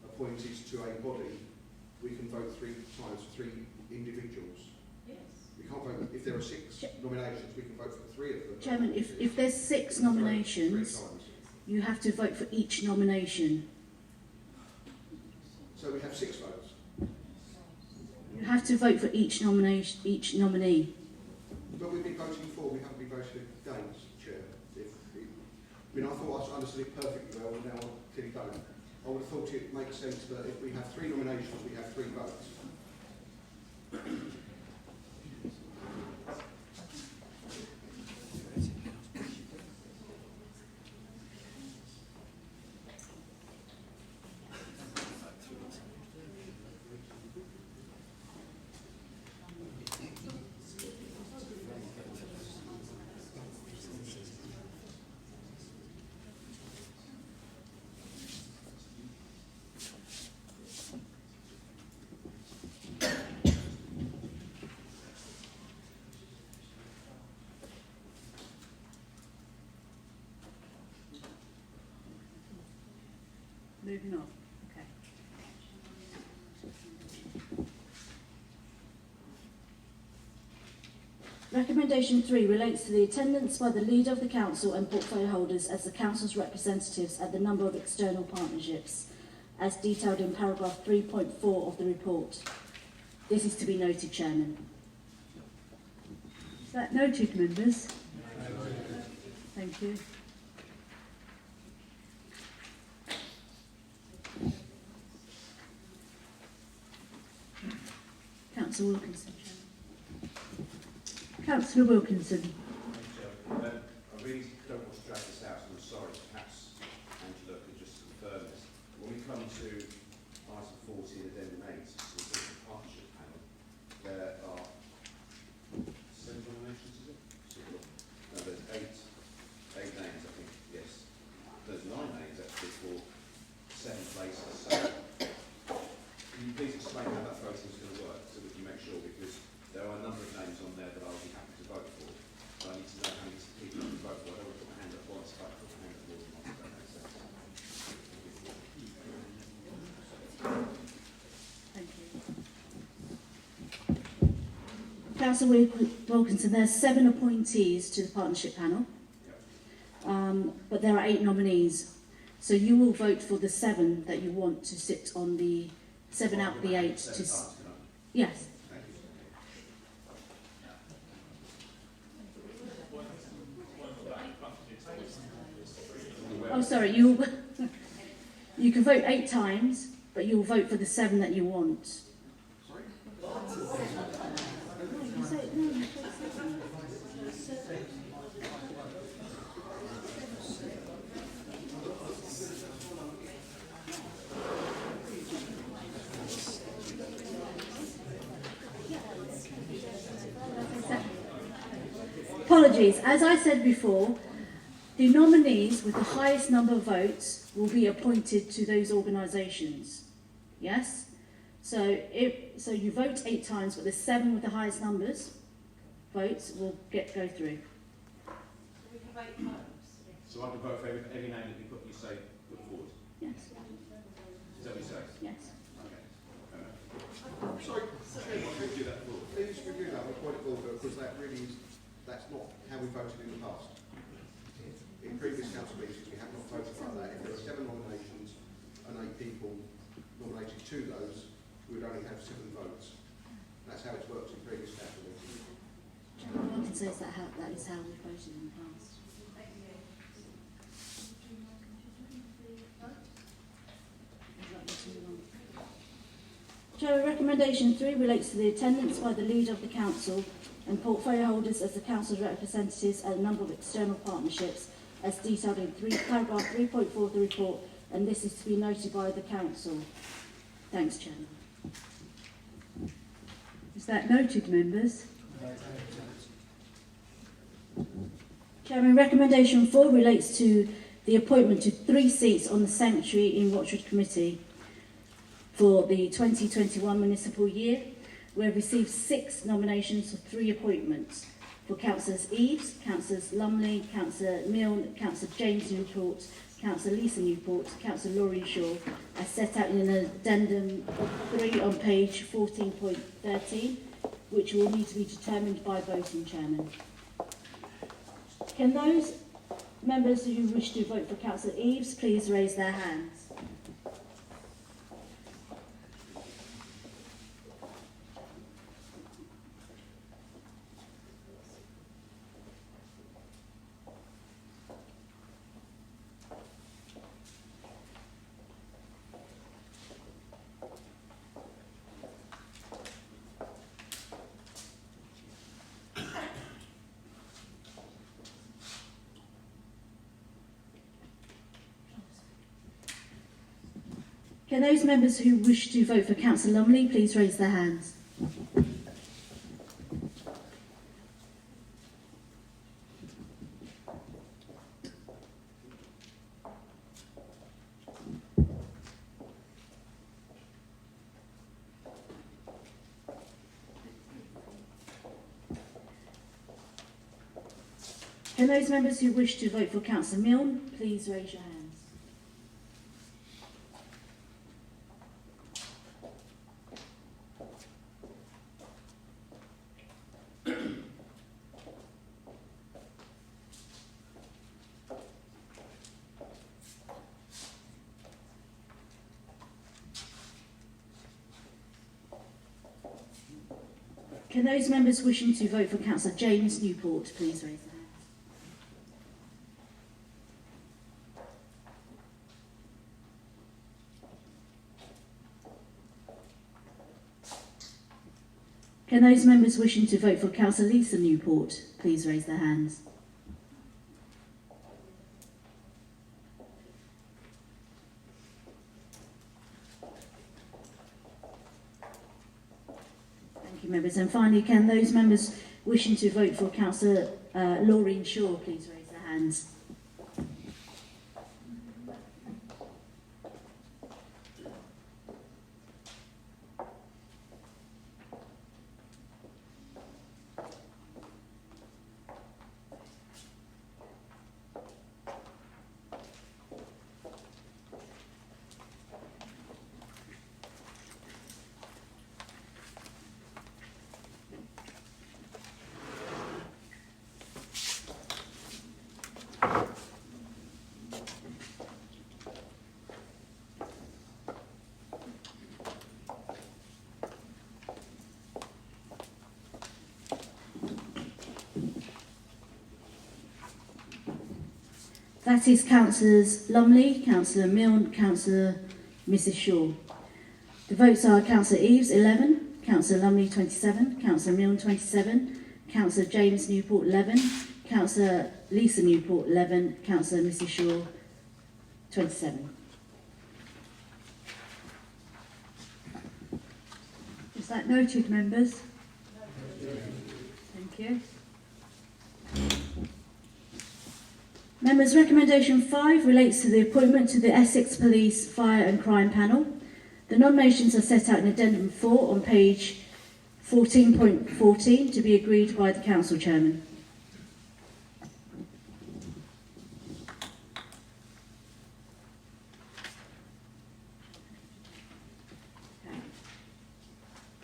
appointees to a body, we can vote 3 times for 3 individuals. Yes. We can't vote, if there are 6 nominations, we can vote for 3 of them. Chairman, if there's 6 nominations, you have to vote for each nomination. So we have 6 votes. You have to vote for each nomination, each nominee. But we've been voting for, we haven't been voting against, Chair. I thought I understood it perfectly well, and now I clearly don't. I would have thought it makes sense that if we have 3 nominations, we have 3 votes. Moving on. Okay. Recommendation 3 relates to the attendance by the leader of the council and portfolio holders as the council's representatives at the number of external partnerships, as detailed in paragraph 3.4 of the report. This is to be noted, Chairman. Is that noted, members? Thank you. Councillor Wilkinson. Councillor Wilkinson. I really don't want to drag this out, and I'm sorry, perhaps Angela could just confirm this. When we come to item 14, addendum 8, the partnership panel, there are 7 nominations, is it? No, there's 8 names, I think, yes. There's 9 names actually for 7 places. So, can you please explain how that voting is going to work so we can make sure, because there are a number of names on there that I'll be happy to vote for. So I need to know how many people I can vote for. I don't want to put my hand up once, but I put my hand up more than once. If that makes sense. Thank you. Councillor Wilkinson, there's 7 appointees to the partnership panel, but there are 8 nominees. So you will vote for the 7 that you want to sit on the 7 out of the 8. Yes. Oh, sorry, you can vote 8 times, but you'll vote for the 7 that you want. Sorry? Apologies, as I said before, the nominees with the highest number of votes will be appointed to those organisations. Yes? So you vote 8 times, but the 7 with the highest numbers votes will go through. We can vote times. So I can vote for every name that you say put forward. Yes. Is that what you say? Yes. Okay. Sorry, Can you do that for? please review that on a point of order, because that's not how we voted in the past. In previous council meetings, we have not voted like that. If there are 7 nominations and 8 people nominated to those, we would only have 7 votes. That's how it's worked in previous council meetings. Chairman Wilkins says that is how we voted in the past. Chair, recommendation 3 relates to the attendance by the leader of the council and portfolio holders as the council's representatives at a number of external partnerships, as detailed in paragraph 3.4 of the report, and this is to be noted by the council. Thanks, Chairman. Is that noted, members? Chairman, recommendation 4 relates to the appointment to 3 seats on the Sanctuary in Rochford Committee for the 2021 municipal year. We have received 6 nominations for 3 appointments for Councillors Eves, Councillors Lumley, Councillor Milne, Councillor James Newport, Councillor Lisa Newport, Councillor Laurie Shaw, as set out in an addendum 3 on page 14.13, which will need to be determined by voting, Chairman. Can those members who wish to vote for Councillor Eves please raise their hands? Can those members who wish to vote for Councillor Lumley please raise their hands? Can those members who wish to vote for Councillor Milne please raise your hands? Can those members wishing to vote for Councillor James Newport please raise their hands? Can those members wishing to vote for Councillor Lisa Newport please raise their hands? Thank you, members. And finally, can those members wishing to vote for Councillor Laureen Shaw please raise their hands? That is Councillors Lumley, Councillor Milne, Councillor Mrs Shaw. The votes are Councillor Eves 11, Councillor Lumley 27, Councillor Milne 27, Councillor James Newport 11, Councillor Lisa Newport 11, Councillor Mrs Shaw 27. Is that noted, members? Thank you. Members, recommendation 5 relates to the appointment to the Essex Police Fire and Crime Panel. The nominations are set out in addendum 4 on page 14.14 to be agreed by the Council Chairman.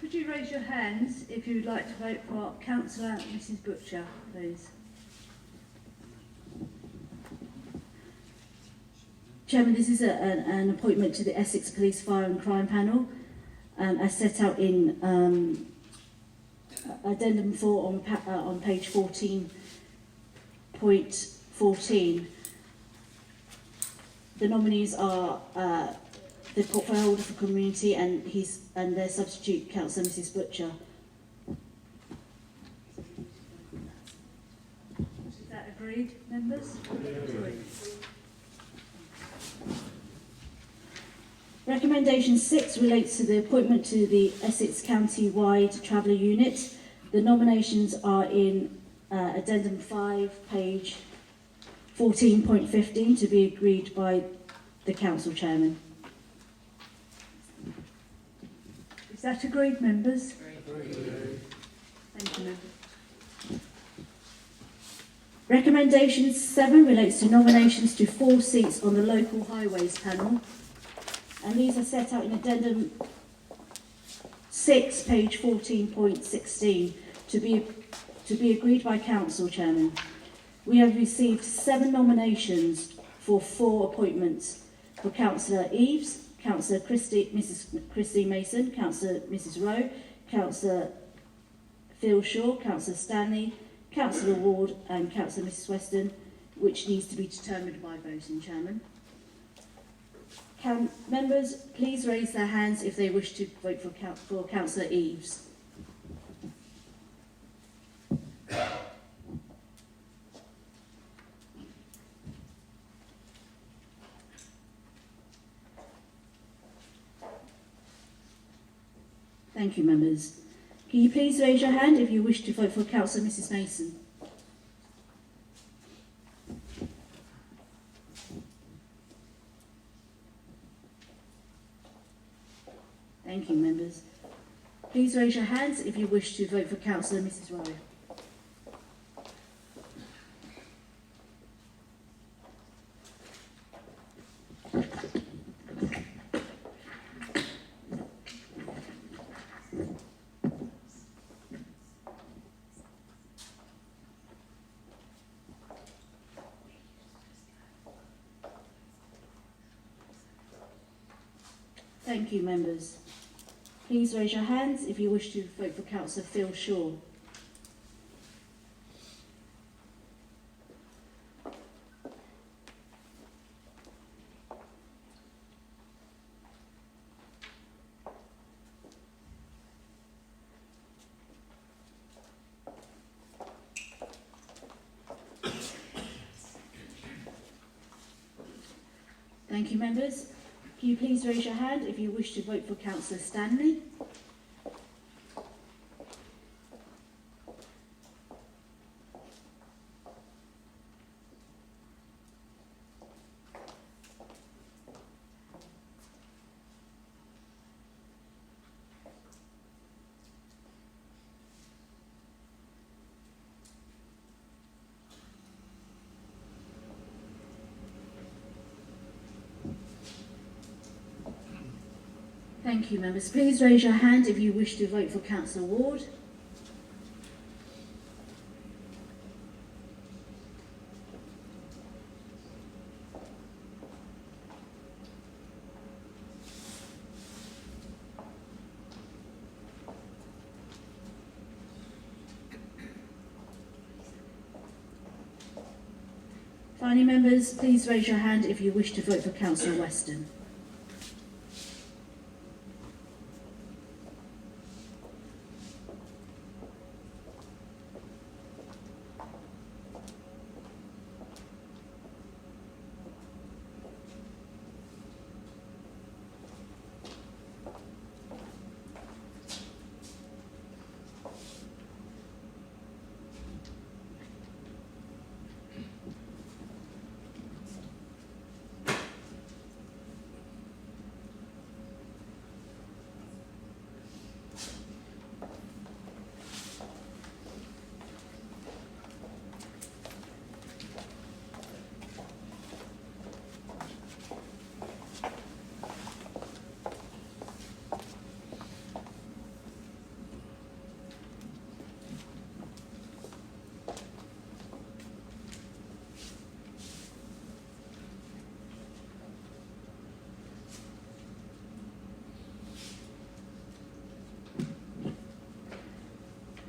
Could you raise your hands if you would like to vote for Councillor Mrs Butcher, please? Chairman, this is an appointment to the Essex Police Fire and Crime Panel, as set out in addendum 4 on page 14.14. The nominees are the portfolio holder for community and their substitute, Councillor Mrs Butcher. Is that agreed, members? Agreed. Recommendation 6 relates to the appointment to the Essex County-wide Traveller Unit. The nominations are in addendum 5, page 14.15 to be agreed by the Council Chairman. Is that agreed, members? Agreed. Thank you, members. Recommendation 7 relates to nominations to 4 seats on the Local Highways Panel. And these are set out in addendum 6, page 14.16, to be agreed by Council Chairman. We have received 7 nominations for 4 appointments for Councillor Eves, Councillor Mrs Christine Mason, Councillor Mrs Rowe, Councillor Phil Shaw, Councillor Stanley, Councillor Ward and Councillor Mrs Weston, which needs to be determined by voting, Chairman. Can members please raise their hands if they wish to vote for Councillor Eves? Thank you, members. Can you please raise your hand if you wish to vote for Councillor Mrs Mason? Thank you, members. Please raise your hands if you wish to vote for Councillor Mrs Rowe. Thank you, members. Please raise your hands if you wish to vote for Councillor Phil Shaw. Thank you, members. Can you please raise your hand if you wish to vote for Councillor Stanley? Thank you, members. Please raise your hand if you wish to vote for Councillor Ward. Finally, members, please raise your hand if you wish to vote for Councillor Weston.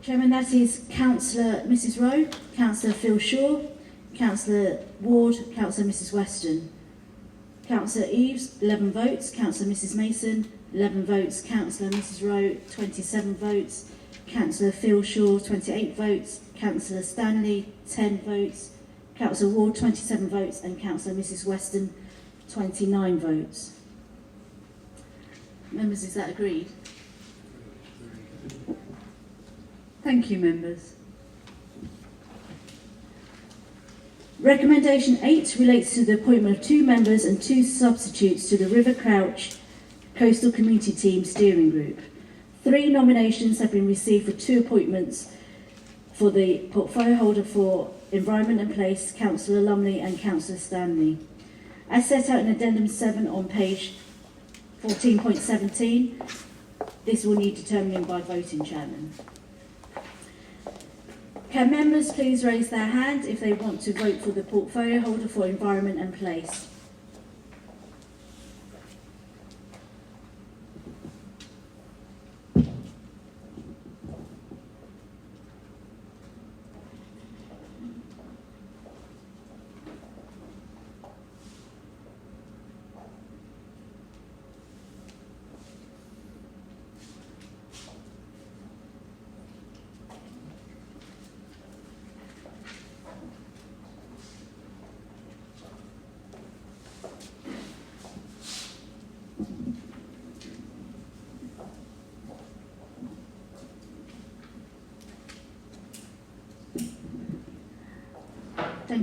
Chairman, that is Councillor Mrs Rowe, Councillor Phil Shaw, Councillor Ward, Councillor Mrs Weston. Councillor Eves, 11 votes. Councillor Mrs Mason, 11 votes. Councillor Mrs Rowe, 27 votes. Councillor Phil Shaw, 28 votes. Councillor Stanley, 10 votes. Councillor Ward, 27 votes. And Councillor Mrs Weston, 29 votes. Members, is that agreed? Thank you, members. Recommendation 8 relates to the appointment of 2 members and 2 substitutes to the River Crouch Coastal Community Team Steering Group. 3 nominations have been received for 2 appointments for the portfolio holder for Environment and Place, Councillor Lumley and Councillor Stanley. As set out in Addendum 7 on page 14.17, this will need determining by voting, Chairman. Can members please raise their hand if they want to vote for the portfolio holder for Environment and Place?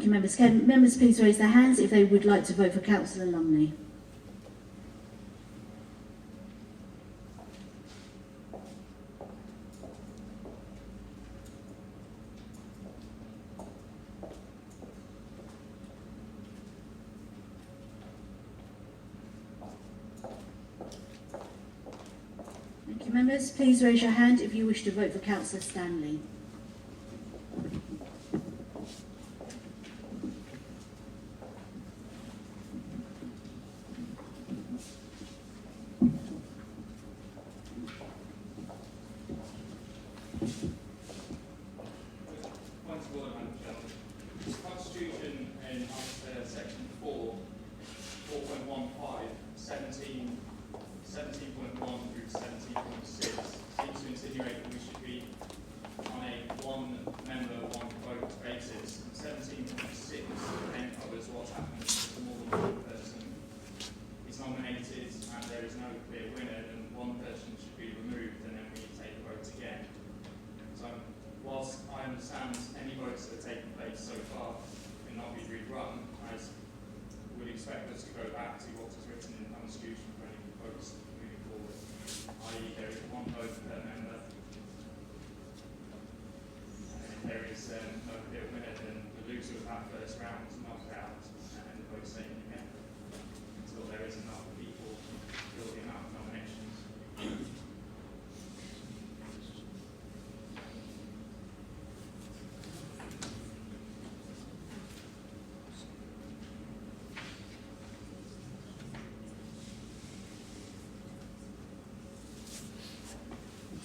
Thank you, members. Can members please raise their hands if they would like to vote for Councillor Lumley? Thank you, members. Please raise your hand if you wish to vote for Councillor Stanley. Point of order, Madam Chairman. The Constitution in section 4.15, 17.1 through 17.6 seems to insinuate that we should be on a one member, one vote basis. 17.6 then covers what's happened if more than one person is nominated and there is no clear winner, then one person should be removed and then we take a vote again. So whilst I understand any votes that have taken place so far cannot be rerun, I would expect us to go back to what is written in the Constitution for any votes moving forward, i.e. there is one vote per member, and if there is no clear winner, then the loser of that first round is knocked out, and then the vote's taken again, until there is enough people fill the amount of nominations.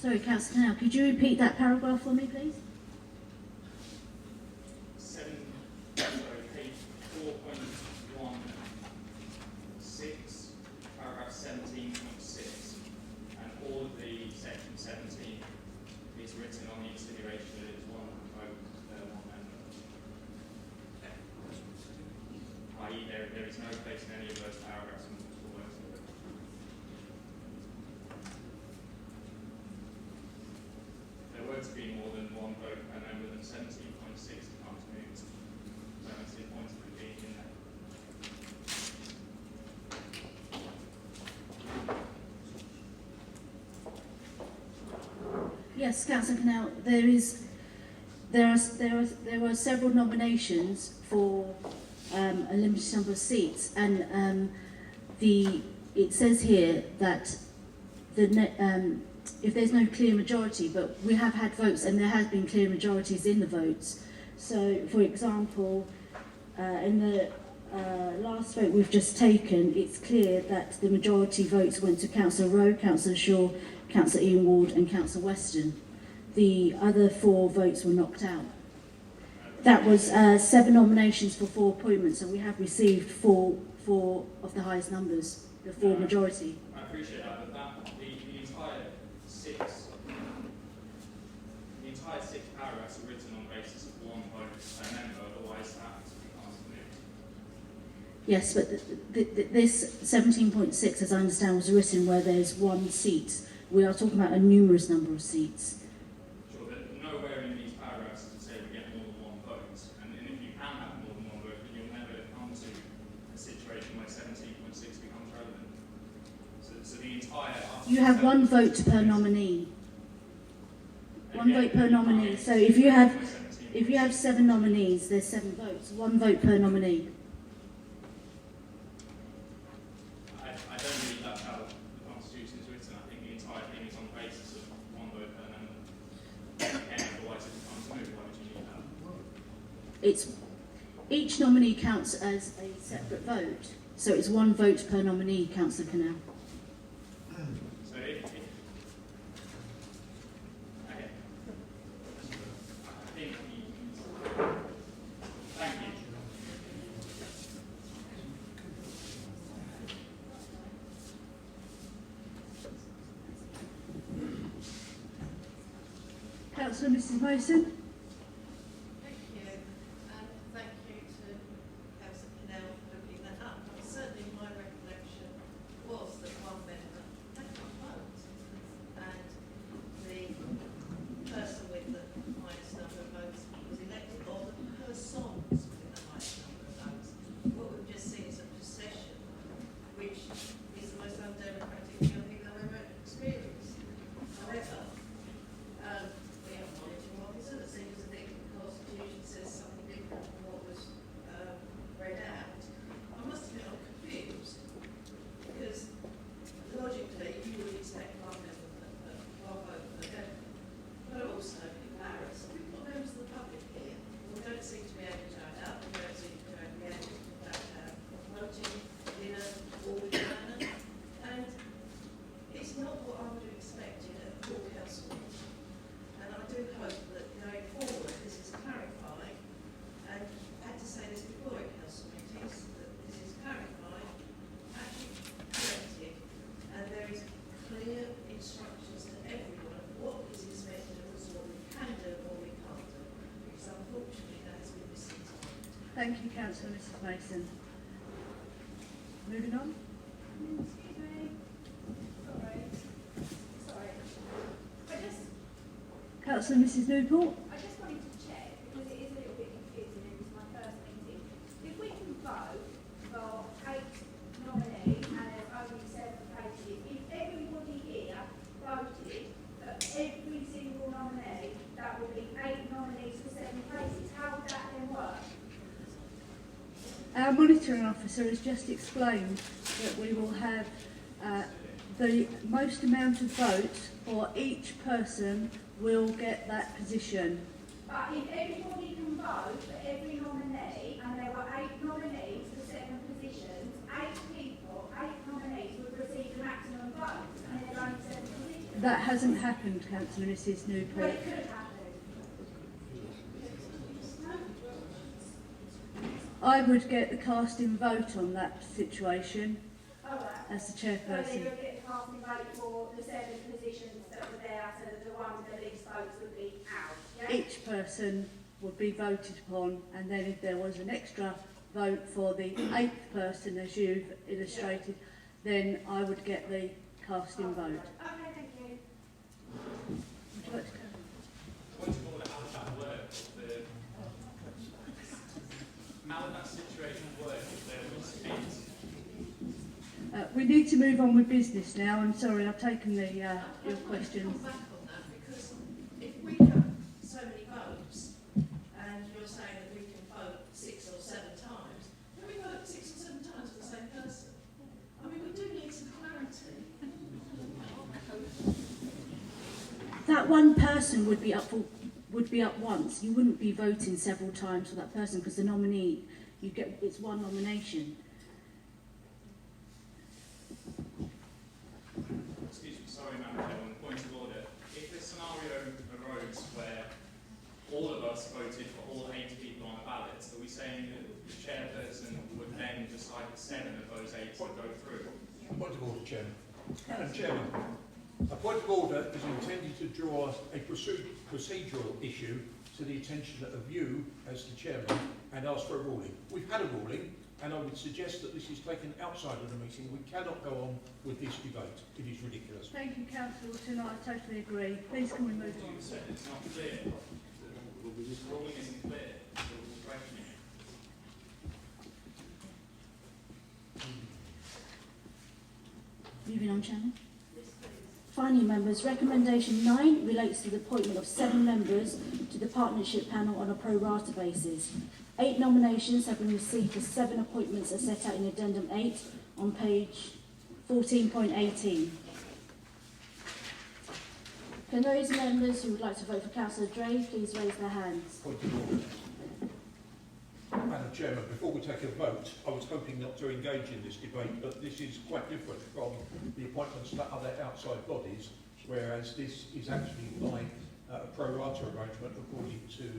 Sorry, Councillor Canal, could you repeat that paragraph for me, please? Page 4.16, paragraph 17.6, and all of the section 17 is written on the insinuation that it's one vote per one member. I.e. there is no place in any of those paragraphs in multiple votes. There were to be more than one vote per member, than 17.6 becomes moot. So that's the point of it being in there. Yes, Councillor Canal, there are several nominations for a limited number of seats, and it says here that if there's no clear majority, but we have had votes and there has been clear majorities in the votes. So, for example, in the last vote we've just taken, it's clear that the majority votes went to Councillor Rowe, Councillor Shaw, Councillor Ian Ward and Councillor Weston. The other 4 votes were knocked out. That was 7 nominations for 4 appointments, and we have received 4 of the highest numbers, the 4 majority. I appreciate that, but the entire 6 paragraphs are written on the basis of one vote per member, otherwise that becomes moot. Yes, but this 17.6, as I understand, was written where there's 1 seat. We are talking about a numerous number of seats. Sure, but nowhere in these paragraphs does it say we get more than one vote. And if you can have more than one vote, then you'll never come to a situation where 17.6 becomes relevant. So the entire... You have 1 vote per nominee. 1 vote per nominee. So if you have 7 nominees, there's 7 votes. 1 vote per nominee. I don't believe that's how the Constitution is written. I think the entire thing is on the basis of 1 vote per member. Again, otherwise it becomes moot. Why would you need that? Each nominee counts as a separate vote. So it's 1 vote per nominee, Councillor Canal. So okay. I think thank you. Councillor Mrs Mason. Thank you, and thank you to Councillor Cannell for looking that up. Certainly my recollection was that one member had one vote, and the person with the highest number of votes was elected, or the persons with the highest Thank you, Councillor Mrs Mason. Moving on. Excuse me. Sorry. Councillor Mrs Newport. I just wanted to check, because it is a little bit confusing, it was my first meeting. If we can vote for 8 nominees and there's only 7 places, if everybody here voted for every single nominee, that would be 8 nominees for 7 places. How would that then work? Our monitoring officer has just explained that we will have the most amount of votes for each person will get that position. But if everybody can vote for every nominee, and there were 8 nominees for 7 positions, 8 people, 8 nominees would receive the maximum votes, and there are only 7 positions. That hasn't happened, Councillor Mrs Well, Newport. it could happen. I would get the casting vote on that situation All right. as the So then chairperson. you'll get the casting vote for the 7 positions that were there, so that the one with the least votes would be out. Yeah? Each person would be voted upon, and then if there was an extra vote for the 8th person, as you've illustrated, then I would get the casting vote. Okay, thank you. Would you like to go? Point of order, how does that work? How would that situation work if there was 8? We need to move on with business now. I'm sorry, I've taken the your questions. Come back on that, because if we have so many votes, and you're saying that we can vote 6 or 7 times, then we vote 6 or 7 times for the same person. I mean, we do need some clarity. That one person would be up once. You wouldn't be voting several times for that person because the nominee, it's one nomination. Excuse me, sorry, Madam Chairman, point of order. If this scenario arose where all of us voted for all 8 people on a ballot, are we saying that the chairperson would then decide that 7 of those 8 would go through? Point of order, Chairman. Madam Chairman, a point of order is intended to draw a procedural issue to the attention of you as the chairman and ask for a ruling. We've had a ruling, and I would suggest that this is taken outside of the meeting. We cannot go on with this debate. It is ridiculous. Thank you, Councillor Wilson. I totally agree. Please can we move on? You said it's not clear. The ruling isn't clear. So we're questioning it. Moving on, Chairman. Finally, members, recommendation 9 relates to the appointment of 7 members to the partnership panel on a pro rata basis. 8 nominations have been received for 7 appointments as set out in addendum 8 on page 14.18. Can those members who would like to vote for Councillor Dre please raise their hands? Point of order. Madam Chairman, before we take a vote, I was hoping not to engage in this debate, but this is quite different from the appointments to other outside bodies, whereas this is actually by a pro rata arrangement according to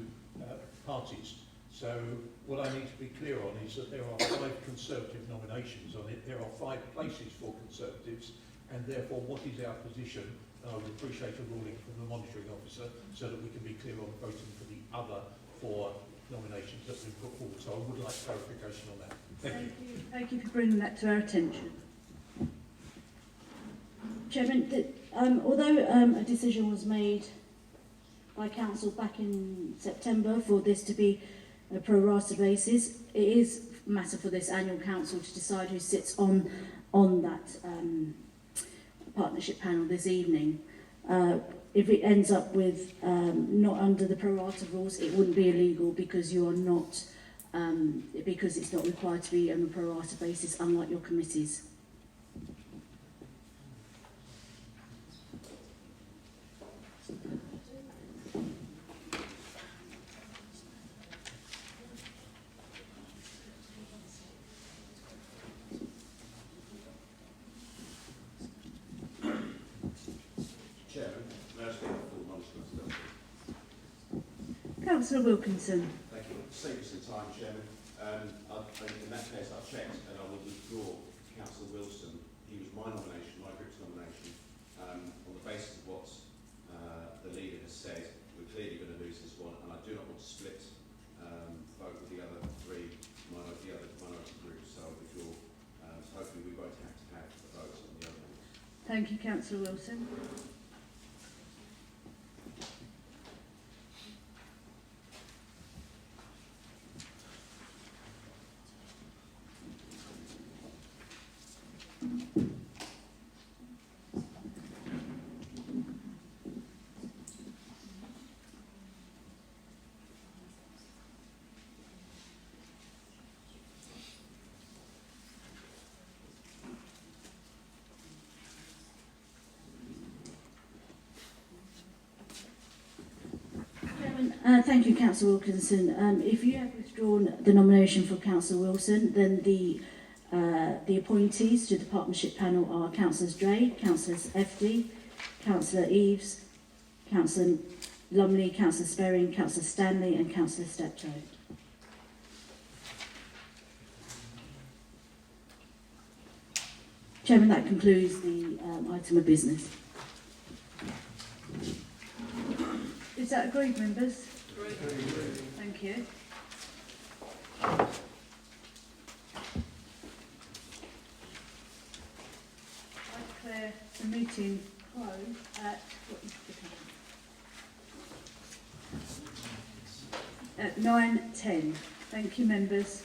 parties. So what I need to be clear on is that there are 5 Conservative nominations on it, there are 5 places for Conservatives, and therefore what is our position? And I would appreciate a ruling from the monitoring officer so that we can be clear on voting for the other 4 nominations that we've put forward. So I would like clarification on that. Thank you. Thank you for bringing that to our attention. Chairman, although a decision was made by Council back in September for this to be a pro rata basis, it is a matter for this annual Council to decide who sits on that partnership panel this evening. If it ends up with not under the pro rata rules, it wouldn't be illegal because you are not, because it's not required to be on a pro rata basis, unlike your committees. Chairman, may I speak to full monitoring still? Councillor Wilkinson. Thank you. Save us some time, Chairman. In that case, I've checked and I will withdraw Councillor Wilson. He was my nomination, my group's nomination. On the basis of what the leader has said, we're clearly going to lose this one, and I do not want to split vote with the other 3 Thank you, Councillor Wilson. Thank you, Councillor Wilkinson. If you have withdrawn the nomination for Councillor Wilson, then the appointees to the partnership panel are Councillors Dray, Councillors FD, Councillor Eves, Councillor Lumley, Councillor Sperring, Councillor Stanley and Councillor Steptoe. Chairman, that concludes the item of business. Is that agreed, members? Thank you. I declare the meeting closed at, what is the time? At 9:10. Thank you, members.